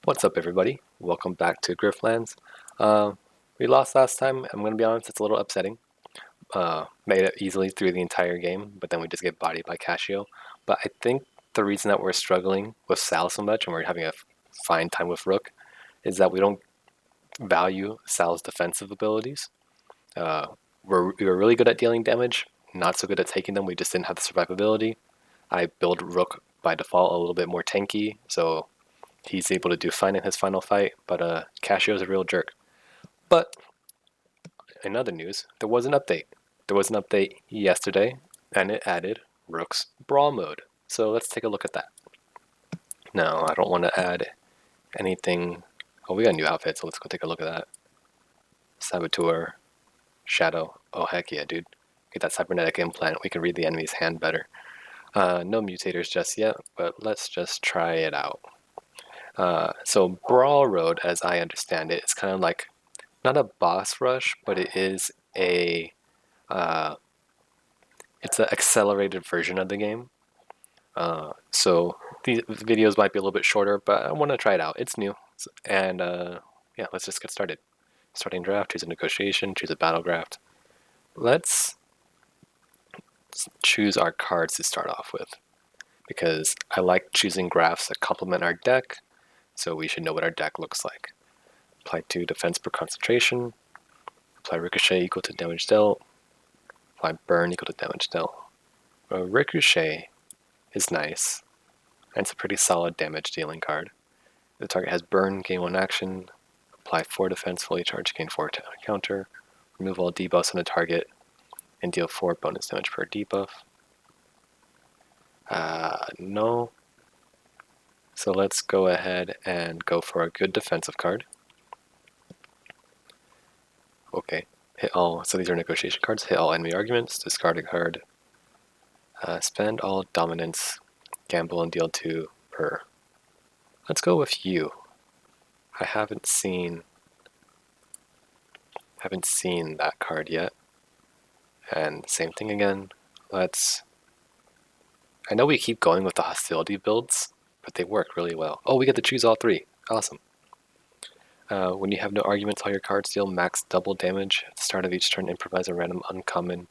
What's up, everybody? Welcome back to Griftlands. Uh, we lost last time. I'm going to be honest, it's a little upsetting. Made it easily through the entire game, but then we just get bodied by Casio. But I think the reason that we're struggling with Sal so much and we're having a fine time with Rook is that we don't value Sal's defensive abilities. Uh, we were really good at dealing damage, not so good at taking them. We just didn't have the survivability. I build Rook by default a little bit more tanky, so he's able to do fine in his final fight, but Casio's a real jerk. But in other news, there was an update. There was an update yesterday, and it added Rook's Brawl mode. So let's take a look at that. No, I don't want to add anything. Oh, we got a new outfit, so let's go take a look at that. Saboteur, Shadow. Oh, heck yeah, dude. Get that cybernetic implant. We can read the enemy's hand better. No mutators just yet, but let's just try it out. So Brawl Road, as I understand it, is kind of like not a boss rush, but it is a it's an accelerated version of the game. So these videos might be a little bit shorter, but I want to try it out. It's new, and yeah, let's just get started. Starting draft, choose a negotiation, choose a battle draft. Let's choose our cards to start off with, because I like choosing graphs that complement our deck, so we should know what our deck looks like. Apply 2 defense per concentration. Apply ricochet equal to damage dealt. Apply burn equal to damage dealt. Ricochet is nice, and it's a pretty solid damage dealing card. The target has burn, gain 1 action. Apply 4 defense, fully charged, gain 4 counter. Remove all debuffs on a target, and deal 4 bonus damage per debuff. No. So let's go ahead and go for a good defensive card. Okay. Hit all. So these are negotiation cards. Hit all enemy arguments. Discard a card. Spend all dominance. Gamble and deal 2 per. Let's go with you. I haven't seen that card yet. And same thing again. I know we keep going with the hostility builds, but they work really well. Oh, we get to choose all 3. Awesome. When you have no arguments, all your cards deal max double damage. At the start of each turn, improvise a random uncommon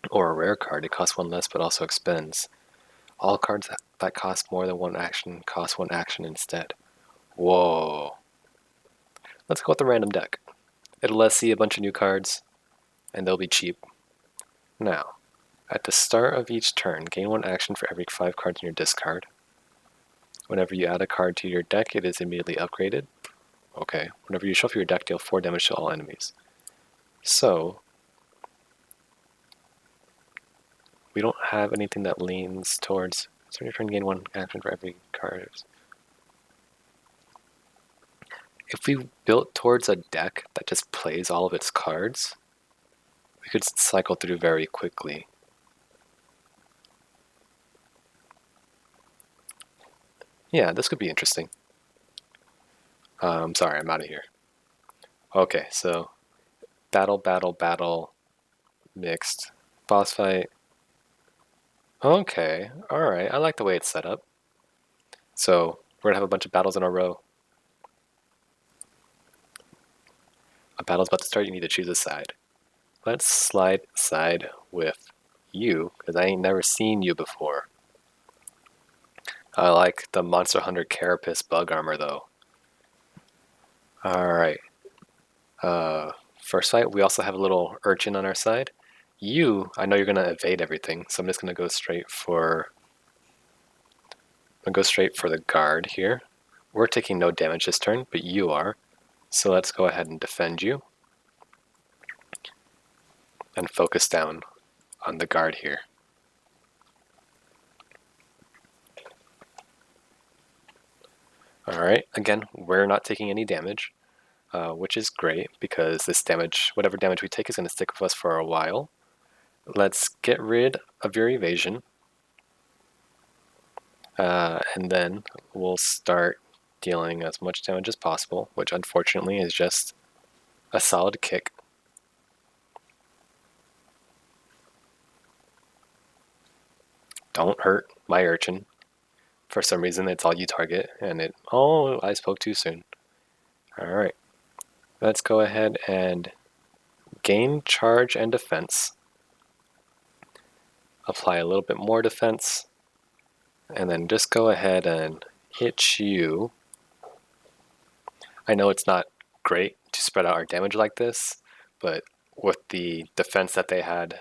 or a rare card. It costs 1 less, but also expends. All cards that cost more than 1 action cost 1 action instead. Whoa. Let's go with the random deck. It'll let us see a bunch of new cards, and they'll be cheap. Now, at the start of each turn, gain 1 action for every 5 cards in your discard. Whenever you add a card to your deck, it is immediately upgraded. Okay. Whenever you shuffle your deck, deal 4 damage to all enemies. So, we don't have anything that leans towards. So your turn, gain 1 action for every card. If we built towards a deck that just plays all of its cards, we could cycle through very quickly. Yeah, this could be interesting. Sorry, I'm out of here. Okay, so battle, mixed, boss fight. Okay, alright, I like the way it's set up. So, we're gonna have a bunch of battles in a row. A battle's about to start, you need to choose a side. Let's side with you, because I ain't never seen you before. I like the Monster Hunter Carapace bug armor, though. Alright. First fight, we also have a little urchin on our side. You, I know you're going to evade everything, so I'm just going to go straight for... the guard here. We're taking no damage this turn, but you are. So let's go ahead and defend you. And focus down on the guard here. Alright, again, we're not taking any damage, which is great because this damage, whatever damage we take, is going to stick with us for a while. Let's get rid of your evasion. And then we'll start dealing as much damage as possible, which unfortunately is just a solid kick. Don't hurt my urchin. For some reason, it's all you target, and oh, I spoke too soon. Alright, let's go ahead and gain charge and defense. Apply a little bit more defense, and then just go ahead and hit you. I know it's not great to spread out our damage like this, but with the defense that they had,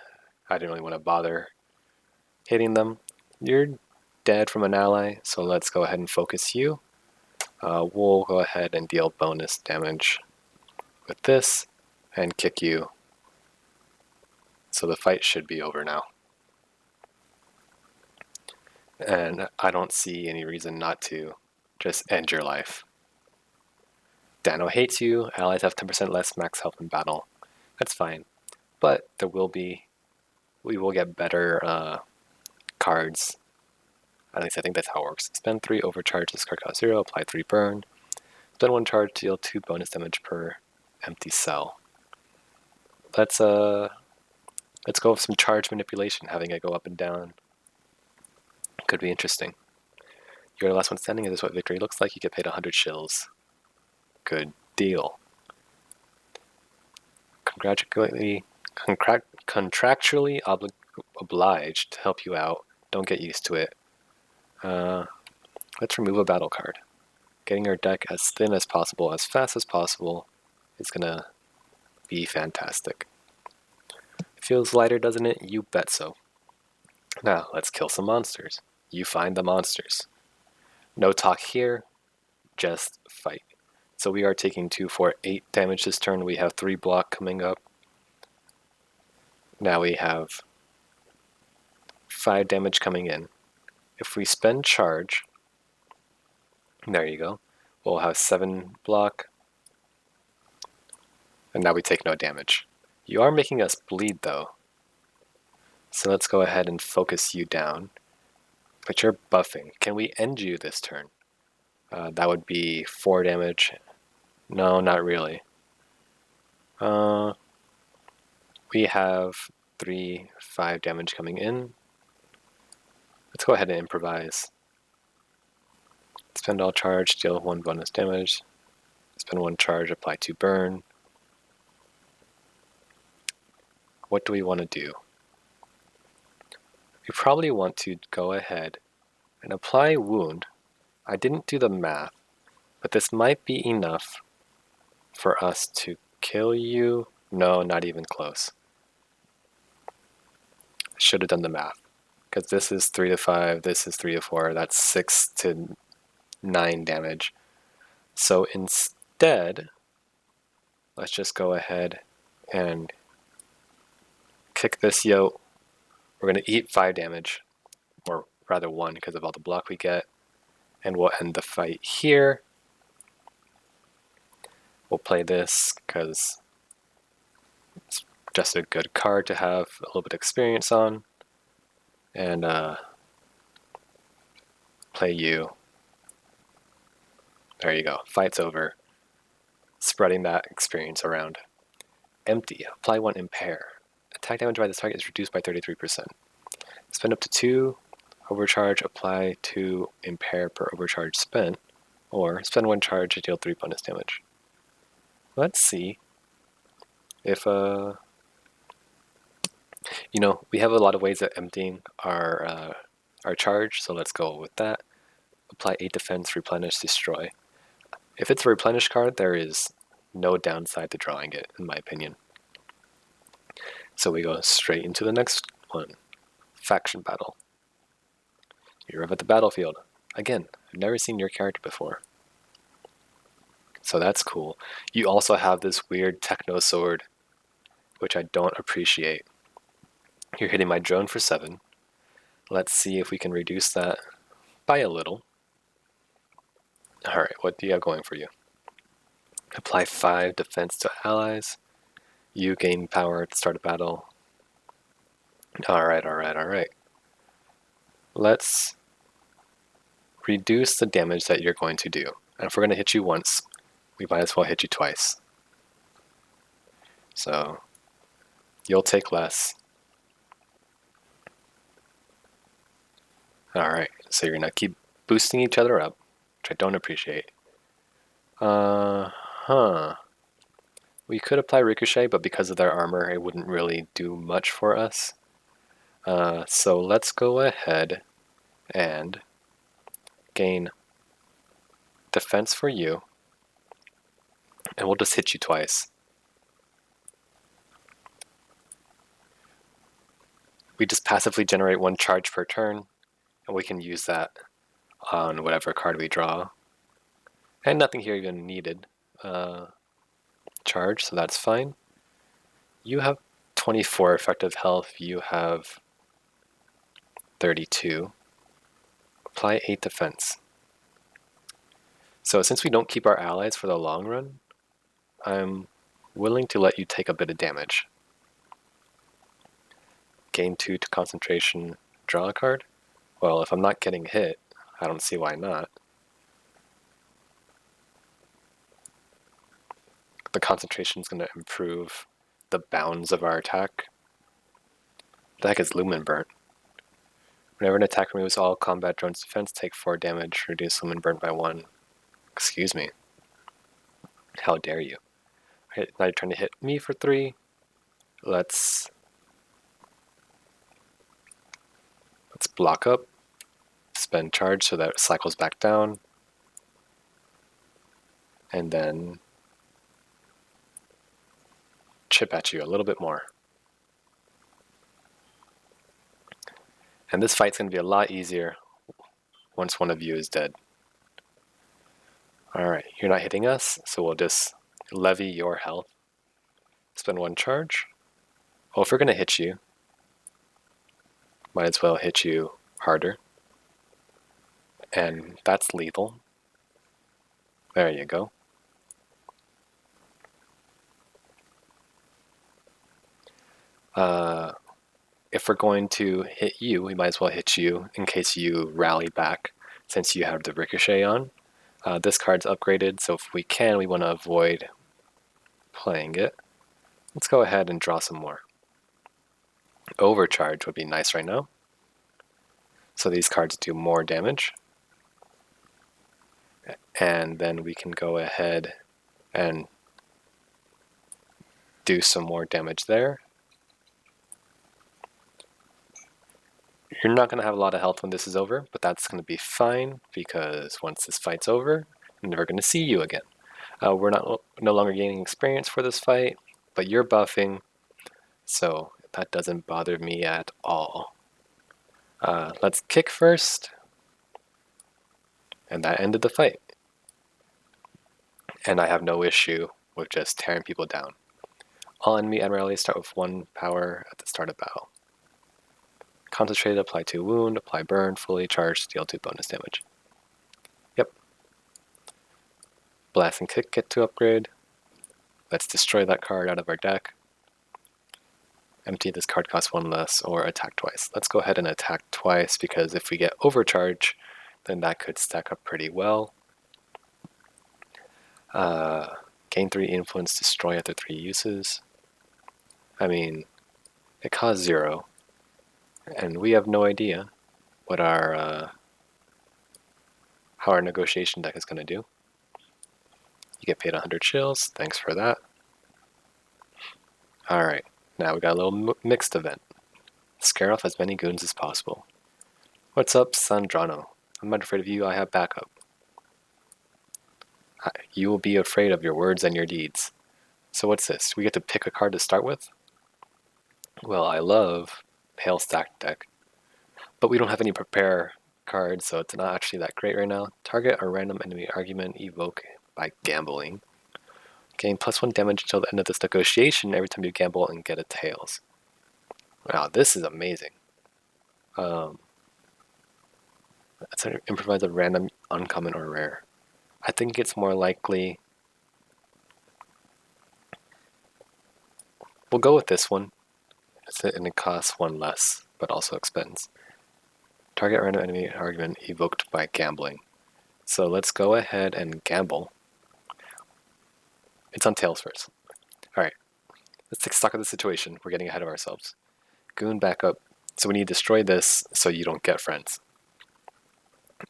I didn't really want to bother hitting them. You're dead from an ally, so let's go ahead and focus you. We'll go ahead and deal bonus damage with this and kick you. So the fight should be over now. And I don't see any reason not to just end your life. Dano hates you, allies have 10% less max health in battle. That's fine. But we will get better cards. At least I think that's how it works. Spend 3 overcharge, this card costs 0, apply 3 burn. Spend 1 charge to deal 2 bonus damage per empty cell. Let's go with some charge manipulation, having it go up and down. Could be interesting. You're the last one standing, and this is what victory looks like. You get paid 100 shills. Good deal. Contractually obliged to help you out. Don't get used to it. Let's remove a battle card. Getting our deck as thin as possible, as fast as possible, is gonna be fantastic. Feels lighter, doesn't it? You bet so. Now, let's kill some monsters. You find the monsters. No talk here, just fight. So we are taking 2 for 8 damage this turn. We have 3 block coming up. Now we have 5 damage coming in. If we spend charge, there you go, we'll have 7 block. And now we take no damage. You are making us bleed though. So let's go ahead and focus you down. But you're buffing. Can we end you this turn? That would be 4 damage. No, not really. We have 5 damage coming in. Let's go ahead and improvise. Spend all charge, deal 1 bonus damage. Spend 1 charge, apply 2 burn. What do we want to do? We probably want to go ahead and apply wound. I didn't do the math, but this might be enough for us to kill you. No, not even close. I should have done the math, because this is 3 to 5, this is 3 to 4, that's 6 to 9 damage. So instead, let's just go ahead and kick this yo. We're going to eat 5 damage, or rather 1 because of all the block we get, and we'll end the fight here. We'll play this because it's just a good card to have a little bit of experience on, and play you. There you go, fight's over. Spreading that experience around. Empty, apply 1 impair. Attack damage by this target is reduced by 33%. Spend up to 2 overcharge, apply 2 impair per overcharge spent, or spend 1 charge to deal 3 bonus damage. Let's see if we have a lot of ways of emptying our charge, so let's go with that. Apply 8 defense, replenish, destroy. If it's a replenish card, there is no downside to drawing it, in my opinion. So we go straight into the next one. Faction battle. You're up at the battlefield. Again, I've never seen your character before. So that's cool. You also have this weird techno sword, which I don't appreciate. You're hitting my drone for 7. Let's see if we can reduce that by a little. Alright, what do you have going for you? Apply 5 defense to allies. You gain power at the start of battle. Alright. Let's reduce the damage that you're going to do. And if we're going to hit you once, we might as well hit you twice. So you'll take less. Alright, so you're going to keep boosting each other up, which I don't appreciate. We could apply Ricochet, but because of their armor, it wouldn't really do much for us. So let's go ahead and gain defense for you, and we'll just hit you twice. We just passively generate 1 charge per turn, and we can use that on whatever card we draw. And nothing here even needed charge, so that's fine. You have 24 effective health, you have 32. Apply 8 defense. So since we don't keep our allies for the long run, I'm willing to let you take a bit of damage. Gain 2 to concentration, draw a card? Well, if I'm not getting hit, I don't see why not. The concentration is going to improve the bounds of our attack. What the heck is Lumen Burnt? Whenever an attack removes all combat drones' defense, take 4 damage, reduce Lumen Burnt by 1. Excuse me. How dare you? Okay, now you're trying to hit me for 3. Let's block up, spend charge so that it cycles back down, and then chip at you a little bit more. And this fight's going to be a lot easier once one of you is dead. Alright, you're not hitting us, so we'll just levy your health. Spend 1 charge. Well, if we're going to hit you, might as well hit you harder. And that's lethal. There you go. If we're going to hit you, we might as well hit you in case you rally back, since you have the Ricochet on. This card's upgraded, so if we can, we want to avoid playing it. Let's go ahead and draw some more. Overcharge would be nice right now. So these cards do more damage. And then we can go ahead and do some more damage there. You're not going to have a lot of health when this is over, but that's going to be fine, because once this fight's over, I'm never going to see you again. We're no longer gaining experience for this fight, but you're buffing, so that doesn't bother me at all. Let's kick first, and that ended the fight. And I have no issue with just tearing people down. All enemy admirals start with 1 power at the start of battle. Concentrate, apply 2 wound, apply burn, fully charged, deal 2 bonus damage. Yep. Blast and kick get to upgrade. Let's destroy that card out of our deck. Empty, this card costs 1 less, or attack twice. Let's go ahead and attack twice, because if we get overcharge, then that could stack up pretty well. Gain 3 influence, destroy after 3 uses. I mean, it costs 0, and we have no idea what our how our negotiation deck is going to do. You get paid 100 shills, thanks for that. Alright, now we got a little mixed event. Scare off as many goons as possible. What's up, Sandrano? I'm not afraid of you, I have backup. You will be afraid of your words and your deeds. So what's this? We get to pick a card to start with? Well, I love Pale Stack deck, but we don't have any prepare cards, so it's not actually that great right now. Target a random enemy argument, evoke by gambling. Gain +1 damage until the end of this negotiation every time you gamble and get a tails. Wow, this is amazing. Let's improvise a random uncommon or rare. I think it's more likely. We'll go with this one. And it costs 1 less, but also expends. Target random enemy argument evoked by gambling. So let's go ahead and gamble. It's on tails first. Alright, let's take stock of the situation. We're getting ahead of ourselves. Goon backup. So we need to destroy this so you don't get friends.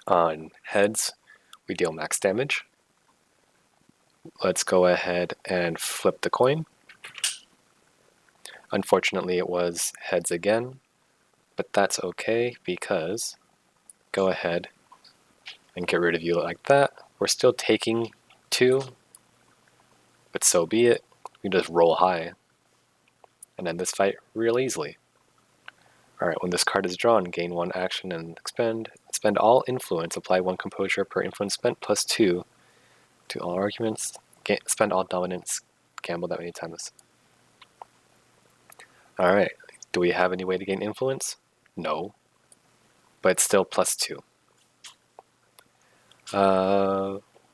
On heads, we deal max damage. Let's go ahead and flip the coin. Unfortunately, it was heads again, but that's okay because go ahead and get rid of you like that. We're still taking 2, but so be it. We just roll high and end this fight real easily. Alright, when this card is drawn, gain 1 action and expend. Spend all influence, apply 1 composure per influence spent, plus 2 to all arguments. Spend all dominance, gamble that many times. Alright, do we have any way to gain influence? No. But it's still plus 2.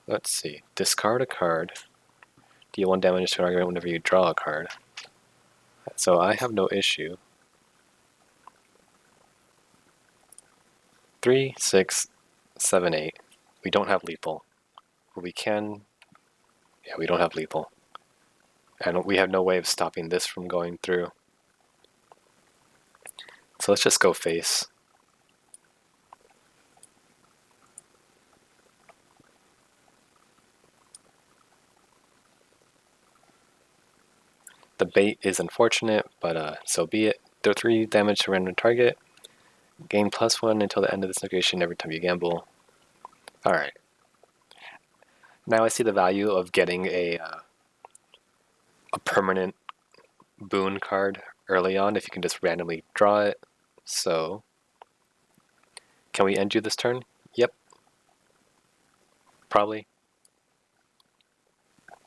Let's see. Discard a card. Deal 1 damage to an argument whenever you draw a card. So I have no issue. 3, 6, 7, 8. We don't have lethal. But we can... Yeah, we don't have lethal. And we have no way of stopping this from going through. So let's just go face. The bait is unfortunate, but so be it. Deal 3 damage to random target. Gain +1 until the end of this negotiation every time you gamble. Alright. Now I see the value of getting a permanent boon card early on if you can just randomly draw it. So, can we end you this turn? Yep. Probably.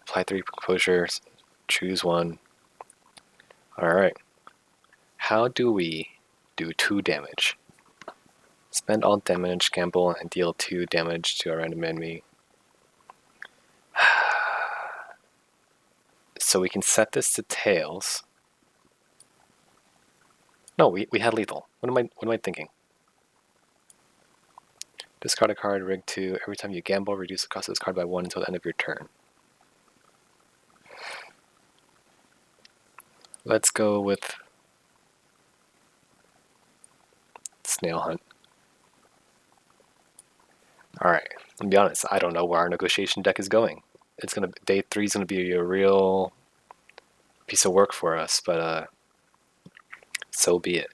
Apply 3 composures, choose 1. Alright. How do we do 2 damage? Spend all damage, gamble, and deal 2 damage to a random enemy. So we can set this to tails. No, we had lethal. What am I thinking? Discard a card, rig 2. Every time you gamble, reduce the cost of this card by 1 until the end of your turn. Let's go with Snail Hunt. Alright, I'll be honest, I don't know where our negotiation deck is going. Day 3 is gonna be a real piece of work for us, but so be it.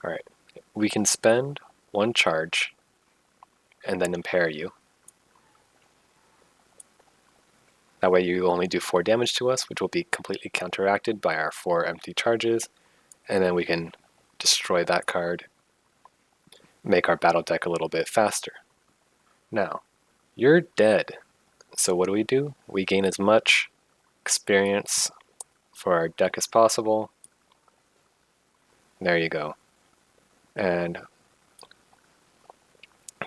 Alright. We can spend 1 charge and then impair you. That way you only do 4 damage to us, which will be completely counteracted by our 4 empty charges, and then we can destroy that card, make our battle deck a little bit faster. Now, you're dead. So what do? We gain as much experience for our deck as possible. There you go. And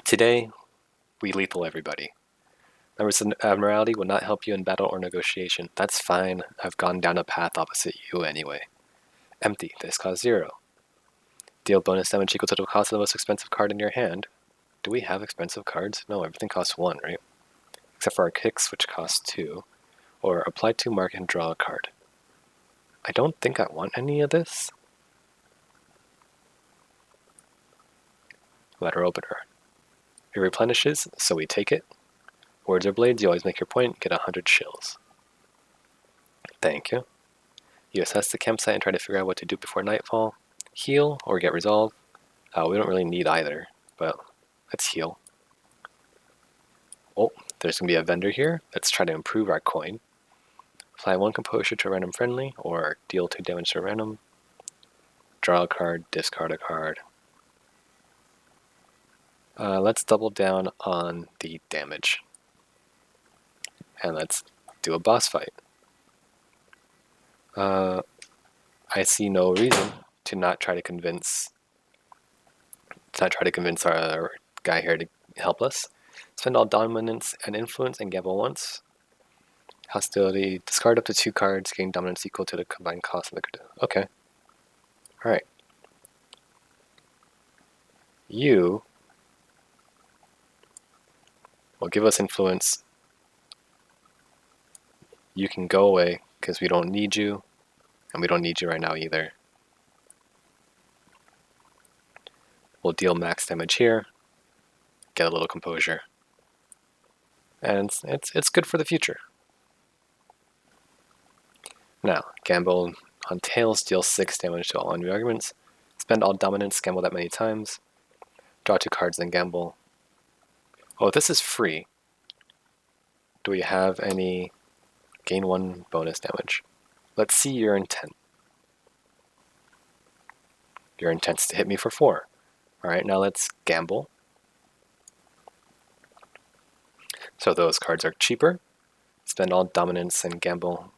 today, we lethal everybody. Admiralty will not help you in battle or negotiation. That's fine. I've gone down a path opposite you anyway. Empty. This costs 0. Deal bonus damage equal to the cost of the most expensive card in your hand. Do we have expensive cards? No, everything costs 1, right? Except for our kicks, which cost 2. Or apply 2 mark and draw a card. I don't think I want any of this. Letter opener. It replenishes, so we take it. Words or blades, you always make your point, get 100 shills. Thank you. You assess the campsite and try to figure out what to do before nightfall. Heal or get resolve. We don't really need either, but let's heal. Oh, there's going to be a vendor here. Let's try to improve our coin. Apply 1 composure to a random friendly, or deal 2 damage to a random. Draw a card, discard a card. Let's double down on the damage. And let's do a boss fight. I see no reason to not try to convince our guy here to help us. Spend all dominance and influence and gamble once. Hostility. Discard up to 2 cards. Gain dominance equal to the combined cost of the card. Okay. Alright. You will give us influence. You can go away because we don't need you. And we don't need you right now either. We'll deal max damage here. get a little composure. And it's good for the future. Now, gamble on tails, deal 6 damage to all enemy arguments. Spend all dominance, gamble that many times. Draw 2 cards, then gamble. Oh, this is free. Do we have any gain 1 bonus damage? Let's see your intent. Your intent's to hit me for 4. Alright, now let's gamble. So those cards are cheaper. Spend all dominance and gamble.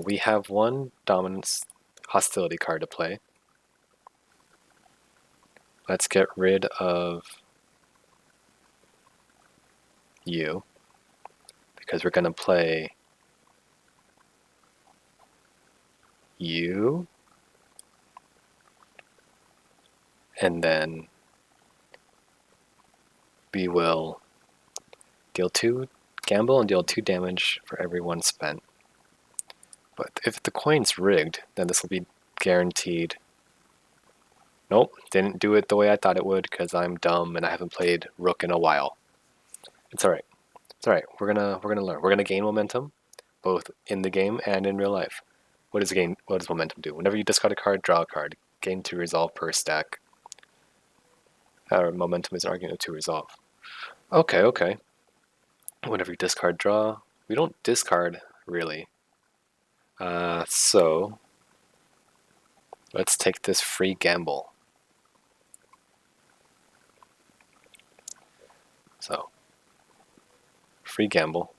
We have 1 dominance hostility card to play. Let's get rid of you, because we're going to play you, and then we will deal 2, gamble and deal 2 damage for every 1 spent. But if the coin's rigged, then this will be guaranteed. Nope, didn't do it the way I thought it would because I'm dumb and I haven't played Rook in a while. It's alright. It's alright. We're gonna learn. We're gonna gain momentum, both in the game and in real life. What does momentum do? Whenever you discard a card, draw a card. Gain 2 resolve per stack. Our momentum is an argument of 2 resolve. Okay. Whenever you discard, draw. We don't discard really. So let's take this free gamble. So, free gamble.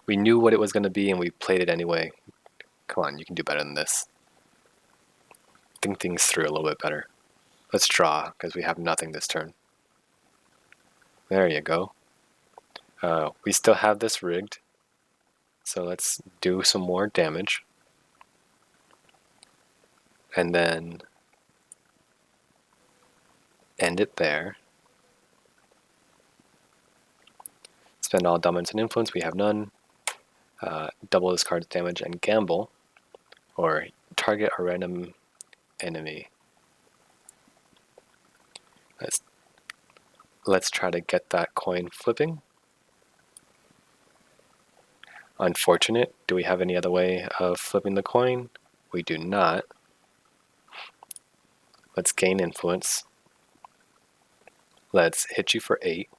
We knew what it was going to be and we played it anyway. Come on, you can do better than this. Think things through a little bit better. Let's draw, because we have nothing this turn. There you go. We still have this rigged. So let's do some more damage. And then end it there. Spend all dominance and influence, we have none. Double this card's damage and gamble, or target a random enemy. Let's try to get that coin flipping. Unfortunate. Do we have any other way of flipping the coin? We do not. Let's gain influence. Let's hit you for 8.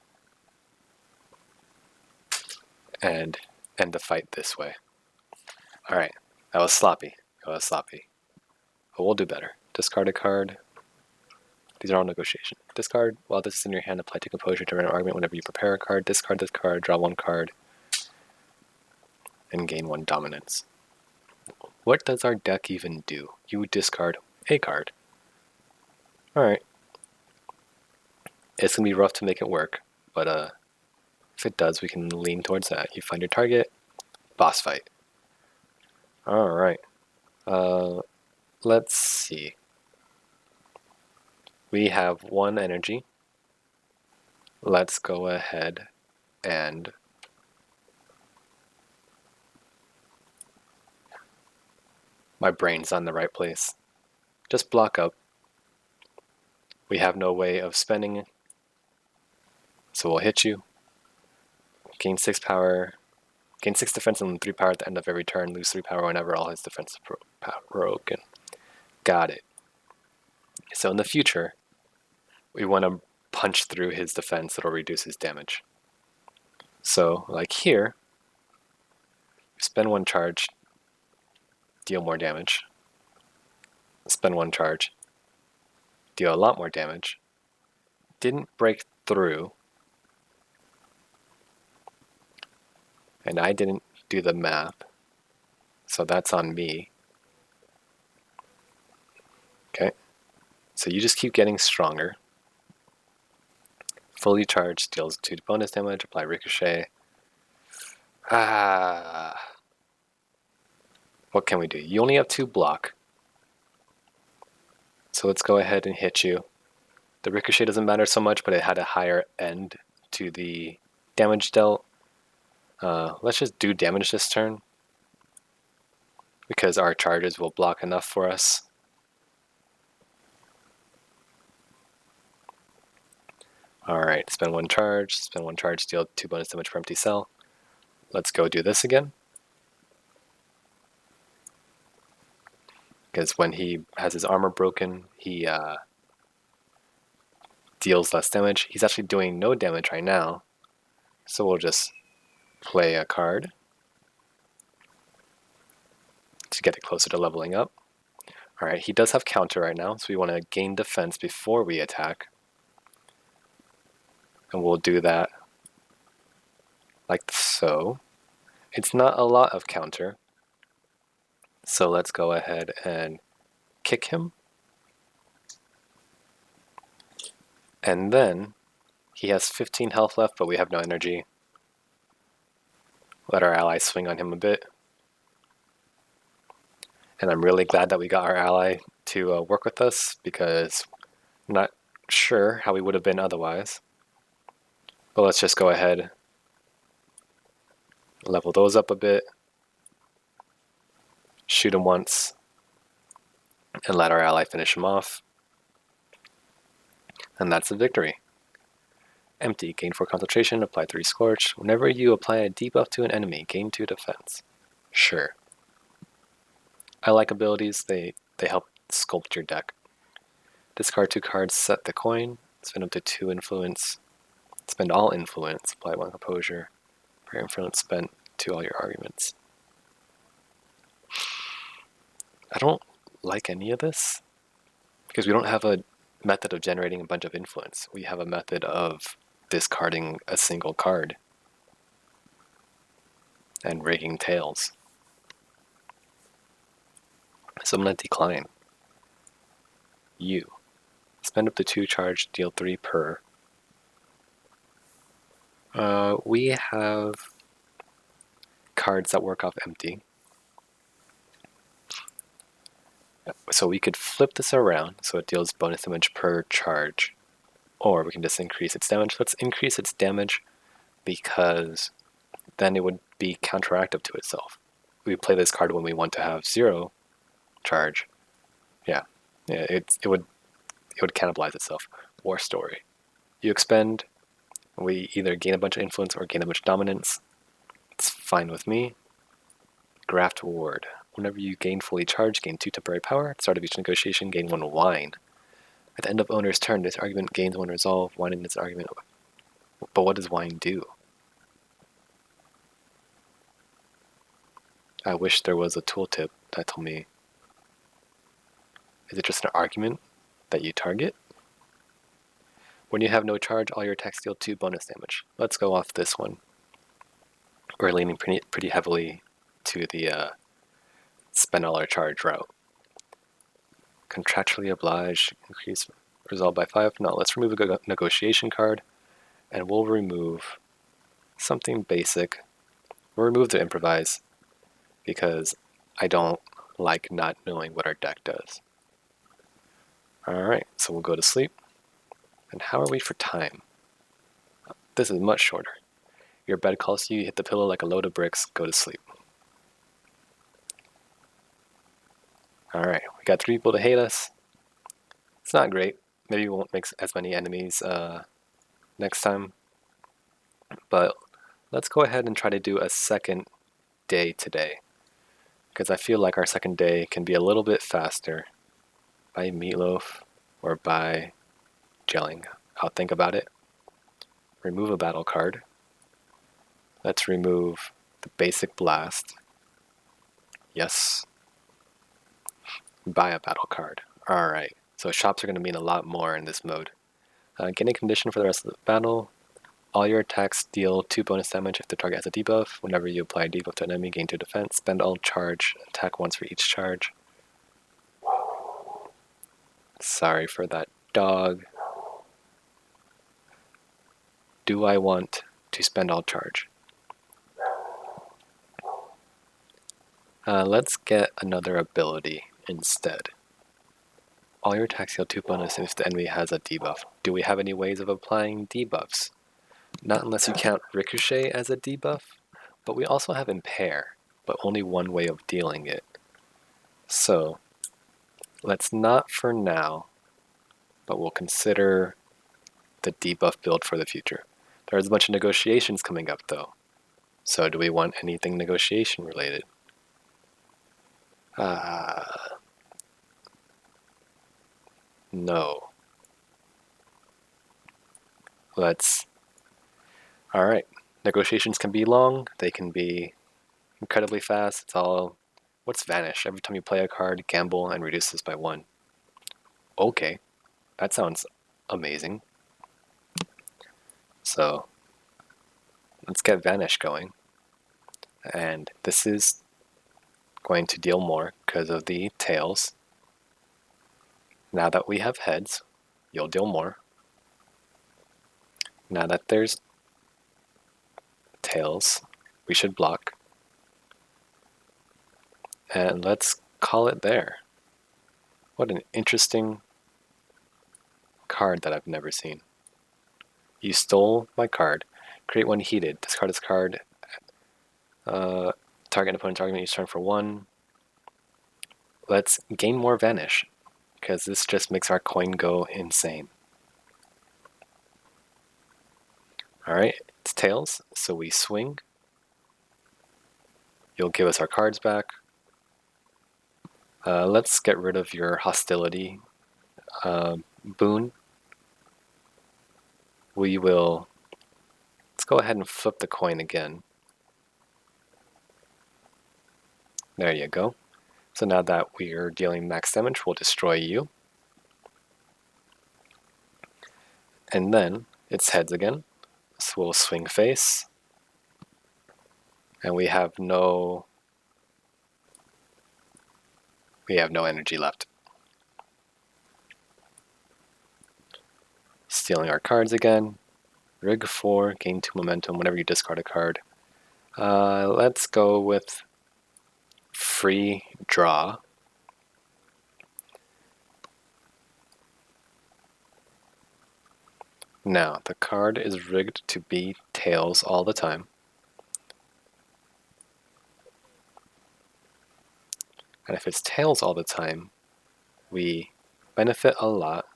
And end the fight this way. Alright, that was sloppy. But we'll do better. Discard a card. These are all negotiation. Discard while this is in your hand, apply to composure to run an argument whenever you prepare a card. Discard this card, draw 1 card, and gain 1 dominance. What does our deck even do? You discard a card. Alright. It's going to be rough to make it work, but if it does, we can lean towards that. You find your target, boss fight. Alright. Let's see. We have 1 energy. Let's go ahead and my brain's on the right place. Just block up. We have no way of spending it. So we'll hit you. Gain 6 power. Gain 6 defense and 3 power at the end of every turn. Lose 3 power whenever all his defense is broken. Got it. So in the future, we want to punch through his defense. It'll reduce his damage. So, like here, spend 1 charge, deal more damage. Spend 1 charge, deal a lot more damage. Didn't break through. And I didn't do the math. So that's on me. Okay. So you just keep getting stronger. Fully charged, deals 2 bonus damage, apply ricochet. What can we do? You only have 2 block. So let's go ahead and hit you. The ricochet doesn't matter so much, but it had a higher end to the damage dealt. Let's just do damage this turn, because our charges will block enough for us. Alright, spend 1 charge, deal 2 bonus damage per empty cell. Let's go do this again. Because when he has his armor broken, he deals less damage. He's actually doing no damage right now, so we'll just play a card to get it closer to leveling up. Alright, he does have counter right now, so we want to gain defense before we attack. And we'll do that like so. It's not a lot of counter, so let's go ahead and kick him. And then he has 15 health left, but we have no energy. Let our ally swing on him a bit. And I'm really glad that we got our ally to work with us, because I'm not sure how we would have been otherwise. But let's just go ahead, level those up a bit, shoot him once, and let our ally finish him off. And that's a victory. Empty, gain 4 concentration, apply 3 scorch. Whenever you apply a debuff to an enemy, gain 2 defense. Sure. I like abilities, they help sculpt your deck. Discard 2 cards, set the coin, spend up to 2 influence, spend all influence, apply 1 composure, per influence spent to all your arguments. I don't like any of this, because we don't have a method of generating a bunch of influence. We have a method of discarding a single card and rigging tails. So I'm going to decline. You. Spend up to 2 charge, deal 3 per. We have cards that work off empty. So we could flip this around so it deals bonus damage per charge. Or we can just increase its damage. Let's increase its damage, because then it would be counteractive to itself. We play this card when we want to have 0 charge. Yeah, it would cannibalize itself. War Story. You expend, we either gain a bunch of influence or gain a bunch of dominance. It's fine with me. Graft Ward. Whenever you gain fully charged, gain 2 temporary power. At the start of each negotiation, gain 1 wine. At the end of owner's turn, this argument gains 1 resolve. Wine in this argument. But what does wine do? I wish there was a tooltip that told me. Is it just an argument that you target? When you have no charge, all your attacks deal 2 bonus damage. Let's go off this one. We're leaning pretty heavily to the spend all our charge route. Contractually obliged, increase resolve by 5. No, let's remove a negotiation card, and we'll remove something basic. We'll remove the improvise, because I don't like not knowing what our deck does. Alright, so we'll go to sleep. And how are we for time? This is much shorter. Your bed calls you, you hit the pillow like a load of bricks, go to sleep. Alright, we got 3 people to hate us. It's not great. Maybe we won't make as many enemies next time. But let's go ahead and try to do a second day today, because I feel like our second day can be a little bit faster by meatloaf or by gelling. I'll think about it. Remove a battle card. Let's remove the basic blast. Yes. Buy a battle card. Alright, so shops are going to mean a lot more in this mode. Gain a condition for the rest of the battle. All your attacks deal 2 bonus damage if the target has a debuff. Whenever you apply a debuff to an enemy, gain 2 defense. Spend all charge. Attack once for each charge. Sorry for that dog. Do I want to spend all charge? Let's get another ability instead. All your attacks deal 2 bonus if the enemy has a debuff. Do we have any ways of applying debuffs? Not unless you count Ricochet as a debuff, but we also have Impair, but only one way of dealing it. So, let's not for now, but we'll consider the debuff build for the future. There's a bunch of negotiations coming up though. So do we want anything negotiation related? No. Alright. Negotiations can be long, they can be incredibly fast. It's all... What's Vanish? Every time you play a card, gamble and reduce this by 1. Okay. That sounds amazing. So, let's get Vanish going. And this is going to deal more because of the tails. Now that we have heads, you'll deal more. Now that there's tails, we should block. And let's call it there. What an interesting card that I've never seen. You stole my card. Create one heated. Discard this card. Target an opponent's argument each turn for 1. Let's gain more Vanish, because this just makes our coin go insane. Alright, it's tails, so we swing. You'll give us our cards back. Let's get rid of your hostility boon. Let's go ahead and flip the coin again. There you go. So now that we're dealing max damage, we'll destroy you. And then it's heads again. So we'll swing face. And we have no energy left. Stealing our cards again. Rig 4, gain 2 momentum whenever you discard a card. Let's go with free draw. Now, the card is rigged to be tails all the time. And if it's tails all the time, we benefit a lot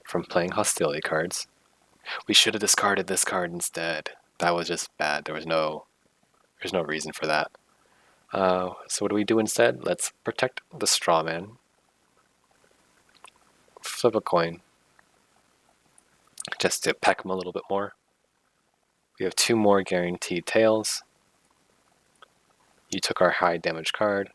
from playing hostility cards. We should have discarded this card instead. That was just bad. There's no reason for that. So what do we do instead? Let's protect the strawman. Flip a coin. Just to peck him a little bit more. We have 2 more guaranteed tails. You took our high damage card.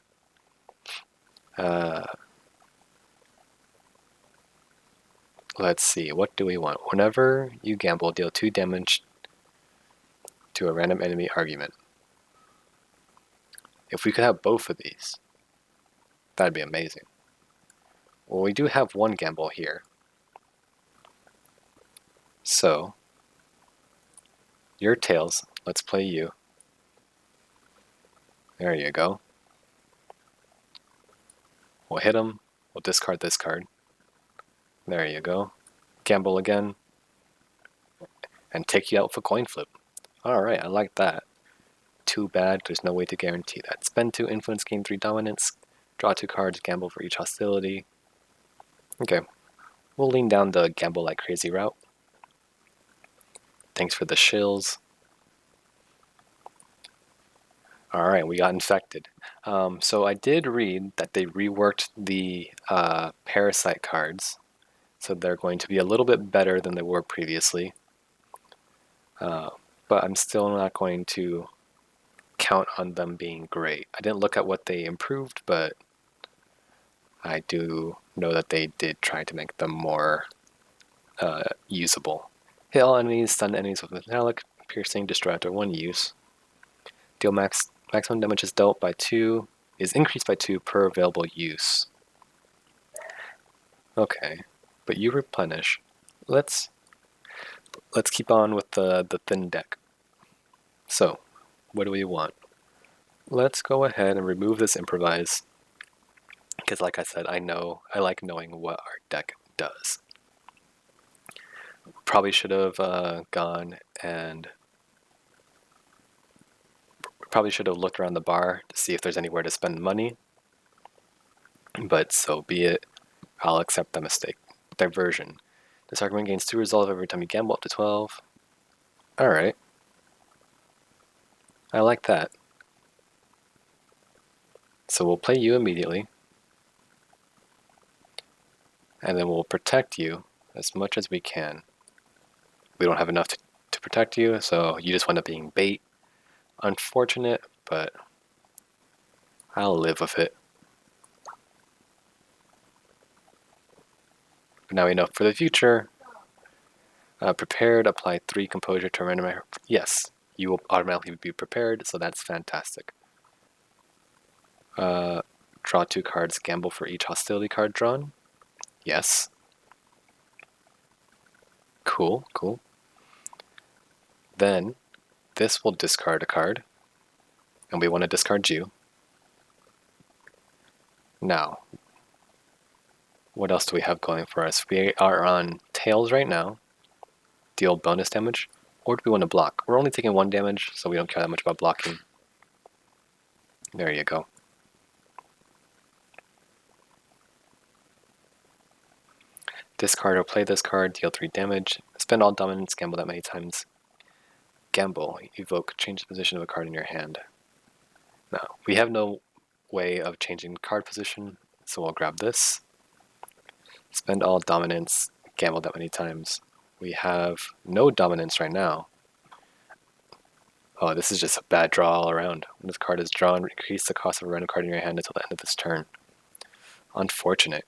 Let's see, what do we want? Whenever you gamble, deal 2 damage to a random enemy argument. If we could have both of these, that'd be amazing. Well, we do have 1 gamble here. So, your tails, let's play you. There you go. We'll hit him, we'll discard this card. There you go. Gamble again. And take you out for coin flip. Alright, I like that. Too bad, there's no way to guarantee that. Spend 2 influence, gain 3 dominance. Draw 2 cards, gamble for each hostility. Okay, we'll lean down the gamble like crazy route. Thanks for the shills. Alright, we got infected. So I did read that they reworked the parasite cards. So they're going to be a little bit better than they were previously. But I'm still not going to count on them being great. I didn't look at what they improved, but I do know that they did try to make them more usable. Hit all enemies, stun enemies with metallic, piercing, destroy after 1 use. Deal maximum damage is dealt by 2, is increased by 2 per available use. Okay, but you replenish. Let's keep on with the thin deck. So, what do we want? Let's go ahead and remove this improvise. Because like I said, I like knowing what our deck does. Probably should have gone and probably should have looked around the bar to see if there's anywhere to spend money. But so be it. I'll accept that mistake. Diversion. This argument gains 2 resolve every time you gamble up to 12. Alright. I like that. So we'll play you immediately. And then we'll protect you as much as we can. We don't have enough to protect you, so you just wind up being bait. Unfortunate, but I'll live with it. But now we know for the future. Prepared, apply 3 composure to random. Yes, you will automatically be prepared, so that's fantastic. Draw 2 cards, gamble for each hostility card drawn. Yes. Cool, cool. Then, this will discard a card, and we want to discard you. Now, what else do we have going for us? We are on tails right now. Deal bonus damage, or do we want to block? We're only taking 1 damage, so we don't care that much about blocking. There you go. Discard or play this card, deal 3 damage. Spend all dominance, gamble that many times. Gamble, evoke, change the position of a card in your hand. Now, we have no way of changing card position, so we'll grab this. Spend all dominance, gamble that many times. We have no dominance right now. Oh, this is just a bad draw all around. When this card is drawn, increase the cost of a random card in your hand until the end of this turn. Unfortunate.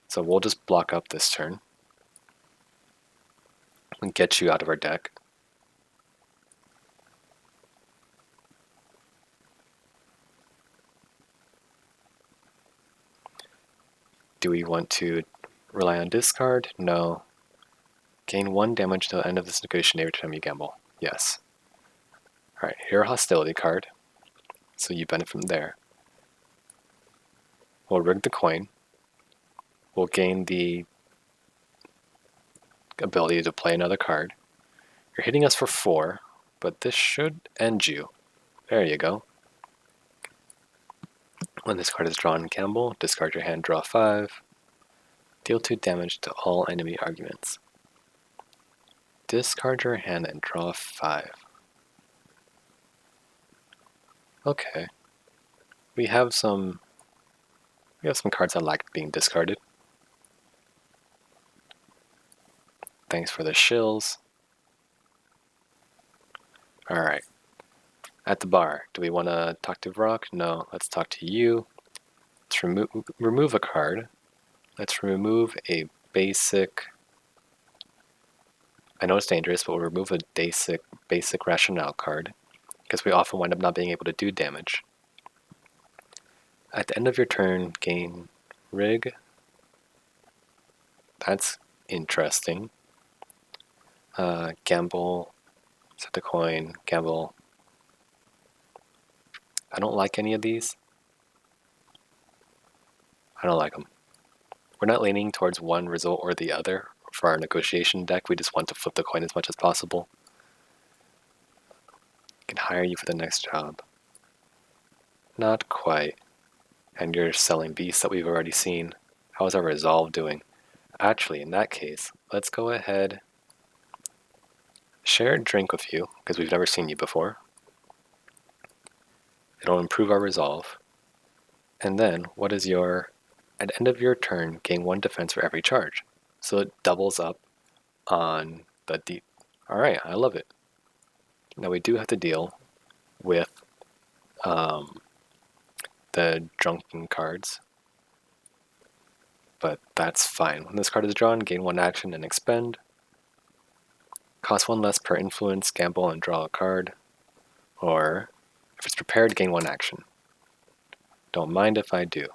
So we'll just block up this turn and get you out of our deck. Do we want to rely on discard? No. Gain 1 damage to the end of this negotiation every time you gamble. Yes. Alright, here a hostility card. So you benefit from there. We'll rig the coin. We'll gain the ability to play another card. You're hitting us for 4, but this should end you. There you go. When this card is drawn, gamble, discard your hand, draw 5. Deal 2 damage to all enemy arguments. Discard your hand and draw 5. Okay. We have some cards that like being discarded. Thanks for the shills. Alright. At the bar, do we want to talk to Vrock? No, let's talk to you. Let's remove a card. Let's remove a basic... I know it's dangerous, but we'll remove a basic rationale card, because we often wind up not being able to do damage. At the end of your turn, gain rig. That's interesting. Gamble, set the coin, gamble. I don't like any of these. I don't like them. We're not leaning towards one result or the other for our negotiation deck. We just want to flip the coin as much as possible. Can hire you for the next job. Not quite. And you're selling beasts that we've already seen. How is our resolve doing? Actually, in that case, let's go ahead, share a drink with you, because we've never seen you before. It'll improve our resolve. And then, what is your... At the end of your turn, gain 1 defense for every charge. So it doubles up on the deep. Alright, I love it. Now we do have to deal with the drunken cards. But that's fine. When this card is drawn, gain 1 action and expend. Cost 1 less per influence, gamble and draw a card. Or, if it's prepared, gain 1 action. Don't mind if I do.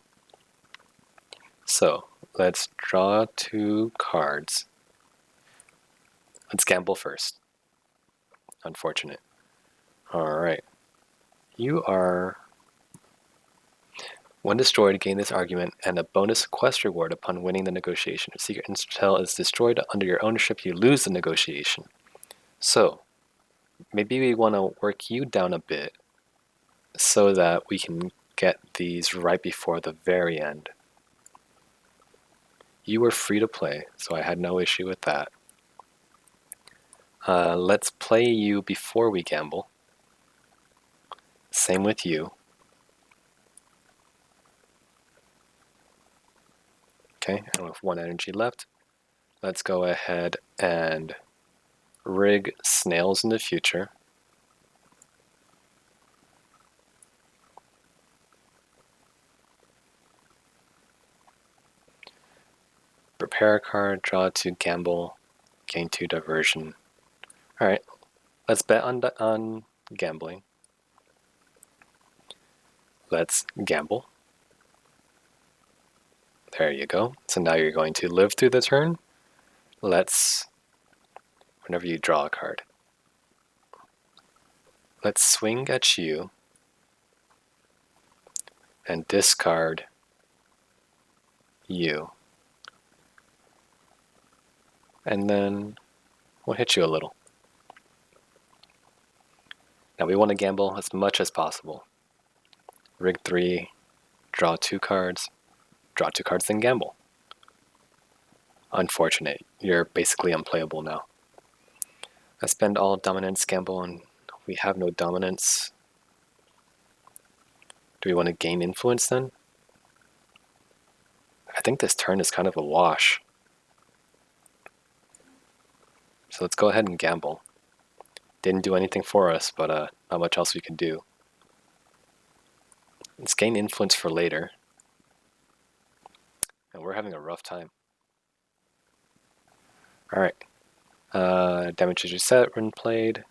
So, let's draw 2 cards. Let's gamble first. Unfortunate. Alright. You are... When destroyed, gain this argument and a bonus quest reward upon winning the negotiation. If secret intel is destroyed under your ownership, you lose the negotiation. So, maybe we want to work you down a bit so that we can get these right before the very end. You were free to play, so I had no issue with that. Let's play you before we gamble. Same with you. Okay, and with 1 energy left, let's go ahead and rig snails in the future. Prepare a card, draw 2, gamble, gain 2 diversion. Alright, let's bet on gambling. Let's gamble. There you go. So now you're going to live through the turn. Whenever you draw a card, let's swing at you and discard you. And then we'll hit you a little. Now we want to gamble as much as possible. Rig 3, draw 2 cards, then gamble. Unfortunate, you're basically unplayable now. I spend all dominance, gamble, and we have no dominance. Do we want to gain influence then? I think this turn is kind of a wash. So let's go ahead and gamble. Didn't do anything for us, but not much else we can do. Let's gain influence for later. And we're having a rough time. Alright. Damage is reset when played.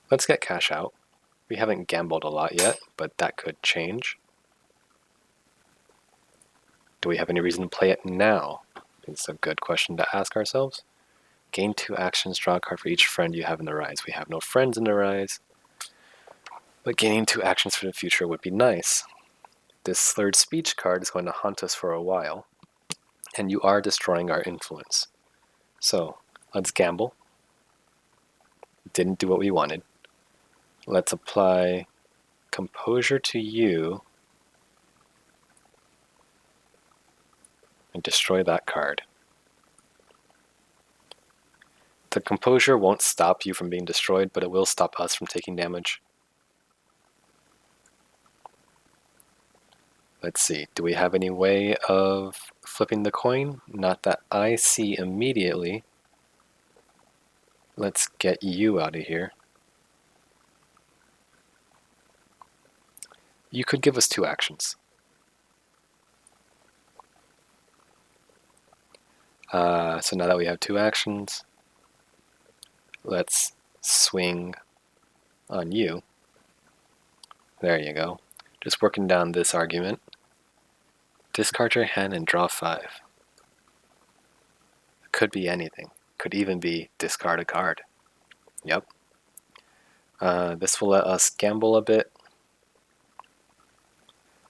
Let's get cash out. We haven't gambled a lot yet, but that could change. Do we have any reason to play it now? It's a good question to ask ourselves. Gain 2 actions, draw a card for each friend you have in the rise. We have no friends in the rise, but gaining 2 actions for the future would be nice. This slurred speech card is going to haunt us for a while, and you are destroying our influence. So, let's gamble. Didn't do what we wanted. Let's apply composure to you and destroy that card. The composure won't stop you from being destroyed, but it will stop us from taking damage. Let's see, do we have any way of flipping the coin? Not that I see immediately. Let's get you out of here. You could give us 2 actions. So now that we have 2 actions, let's swing on you. There you go. Just working down this argument. Discard your hand and draw 5. Could be anything. Could even be discard a card. Yep. This will let us gamble a bit.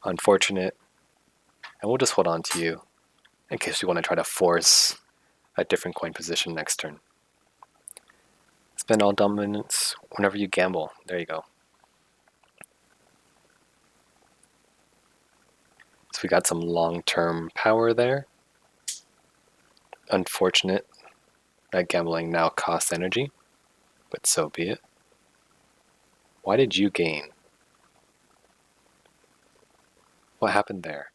Unfortunate. And we'll just hold on to you in case we want to try to force a different coin position next turn. Spend all dominance whenever you gamble. There you go. So we got some long-term power there. Unfortunate that gambling now costs energy, but so be it. Why did you gain? What happened there?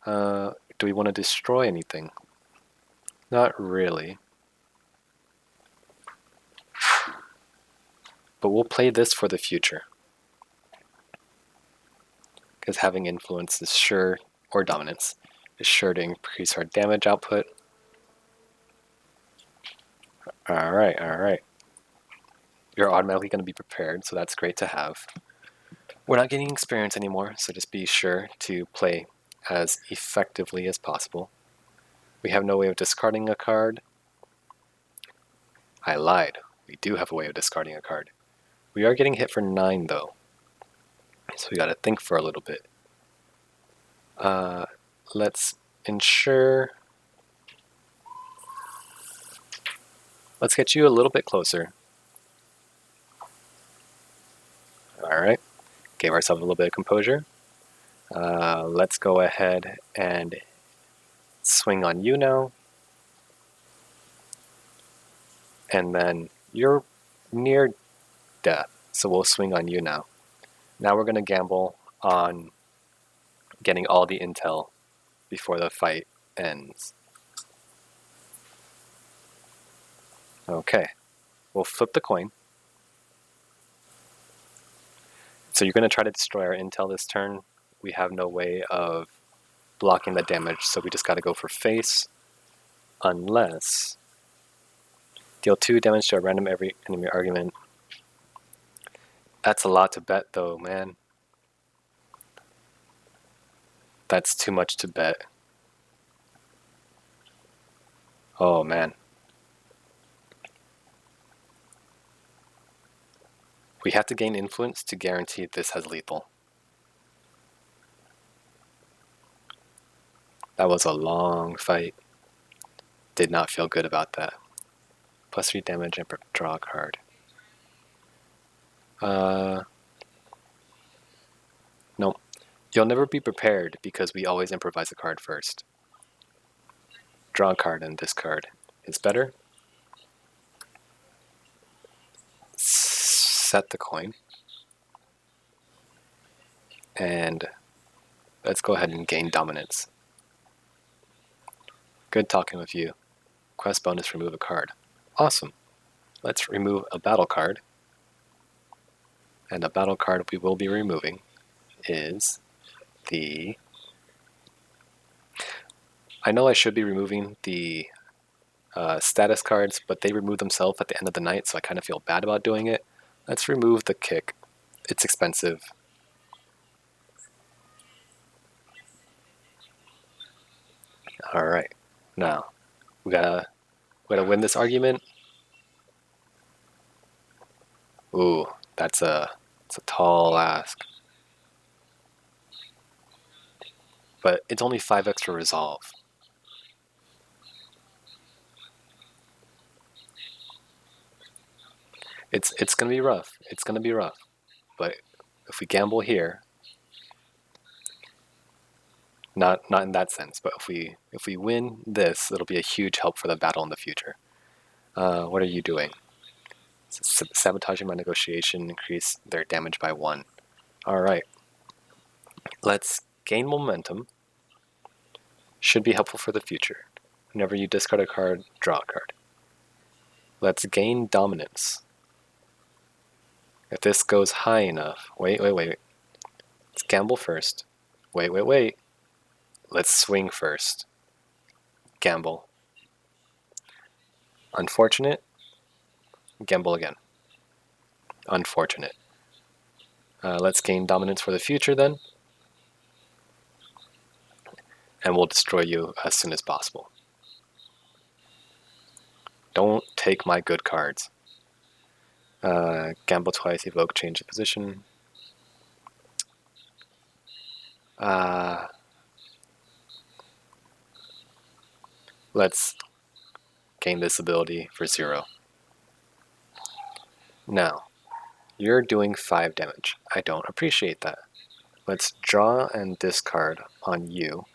Do we want to destroy anything? Not really. But we'll play this for the future. Because having influence is sure, or dominance, is sure to increase our damage output. Alright. You're automatically going to be prepared, so that's great to have. We're not getting experience anymore, so just be sure to play as effectively as possible. We have no way of discarding a card. I lied. We do have a way of discarding a card. We are getting hit for 9 though, so we gotta think for a little bit. Let's ensure... Let's get you a little bit closer. Alright, gave ourselves a little bit of composure. Let's go ahead and swing on you now. And then you're near death, so we'll swing on you now. Now we're going to gamble on getting all the intel before the fight ends. Okay, we'll flip the coin. So you're going to try to destroy our intel this turn. We have no way of blocking the damage, so we just got to go for face. Unless deal 2 damage to a random every enemy argument. That's a lot to bet though, man. That's too much to bet. Oh man. We have to gain influence to guarantee this has lethal. That was a long fight. Did not feel good about that. +3 damage and draw a card. Nope. You'll never be prepared because we always improvise a card first. Draw a card and discard. It's better. Set the coin. And let's go ahead and gain dominance. Good talking with you. Quest bonus, remove a card. Awesome. Let's remove a battle card. And the battle card we will be removing is the... I know I should be removing the status cards, but they remove themselves at the end of the night, so I kind of feel bad about doing it. Let's remove the kick. It's expensive. Alright. Now, we gotta win this argument. Ooh, it's a tall ask. But it's only 5 extra resolve. It's gonna be rough. It's gonna be rough. But if we gamble here, not in that sense, but if we win this, it'll be a huge help for the battle in the future. What are you doing? Sabotaging my negotiation, increase their damage by 1. Alright. Let's gain momentum. Should be helpful for the future. Whenever you discard a card, draw a card. Let's gain dominance. If this goes high enough... Wait. Let's gamble first. Wait. Let's swing first. Gamble. Unfortunate. Gamble again. Unfortunate. Let's gain dominance for the future then. And we'll destroy you as soon as possible. Don't take my good cards. Gamble twice, evoke, change the position. Let's gain this ability for 0. Now, you're doing 5 damage. I don't appreciate that. Let's draw and discard on you.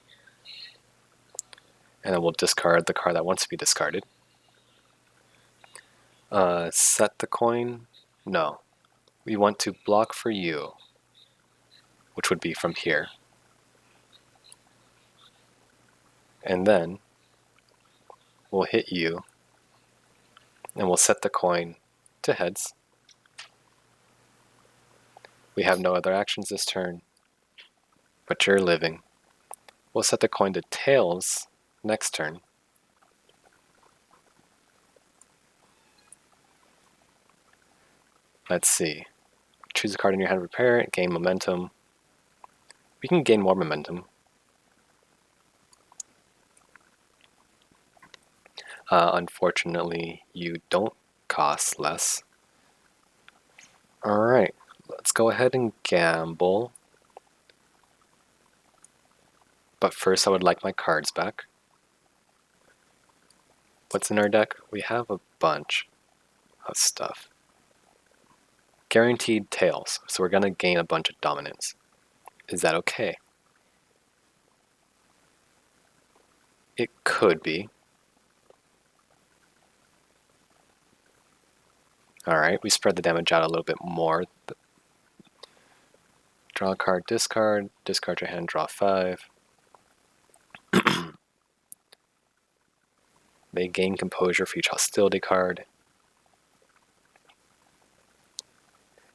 And then we'll discard the card that wants to be discarded. Set the coin. No. We want to block for you, which would be from here. And then we'll hit you, and we'll set the coin to heads. We have no other actions this turn, but you're living. We'll set the coin to tails next turn. Let's see. Choose a card in your hand, repair it, gain momentum. We can gain more momentum. Unfortunately, you don't cost less. Alright, let's go ahead and gamble. But first I would like my cards back. What's in our deck? We have a bunch of stuff. Guaranteed tails, so we're going to gain a bunch of dominance. Is that okay? It could be. Alright, we spread the damage out a little bit more. Draw a card, discard your hand, draw 5. They gain composure for each hostility card.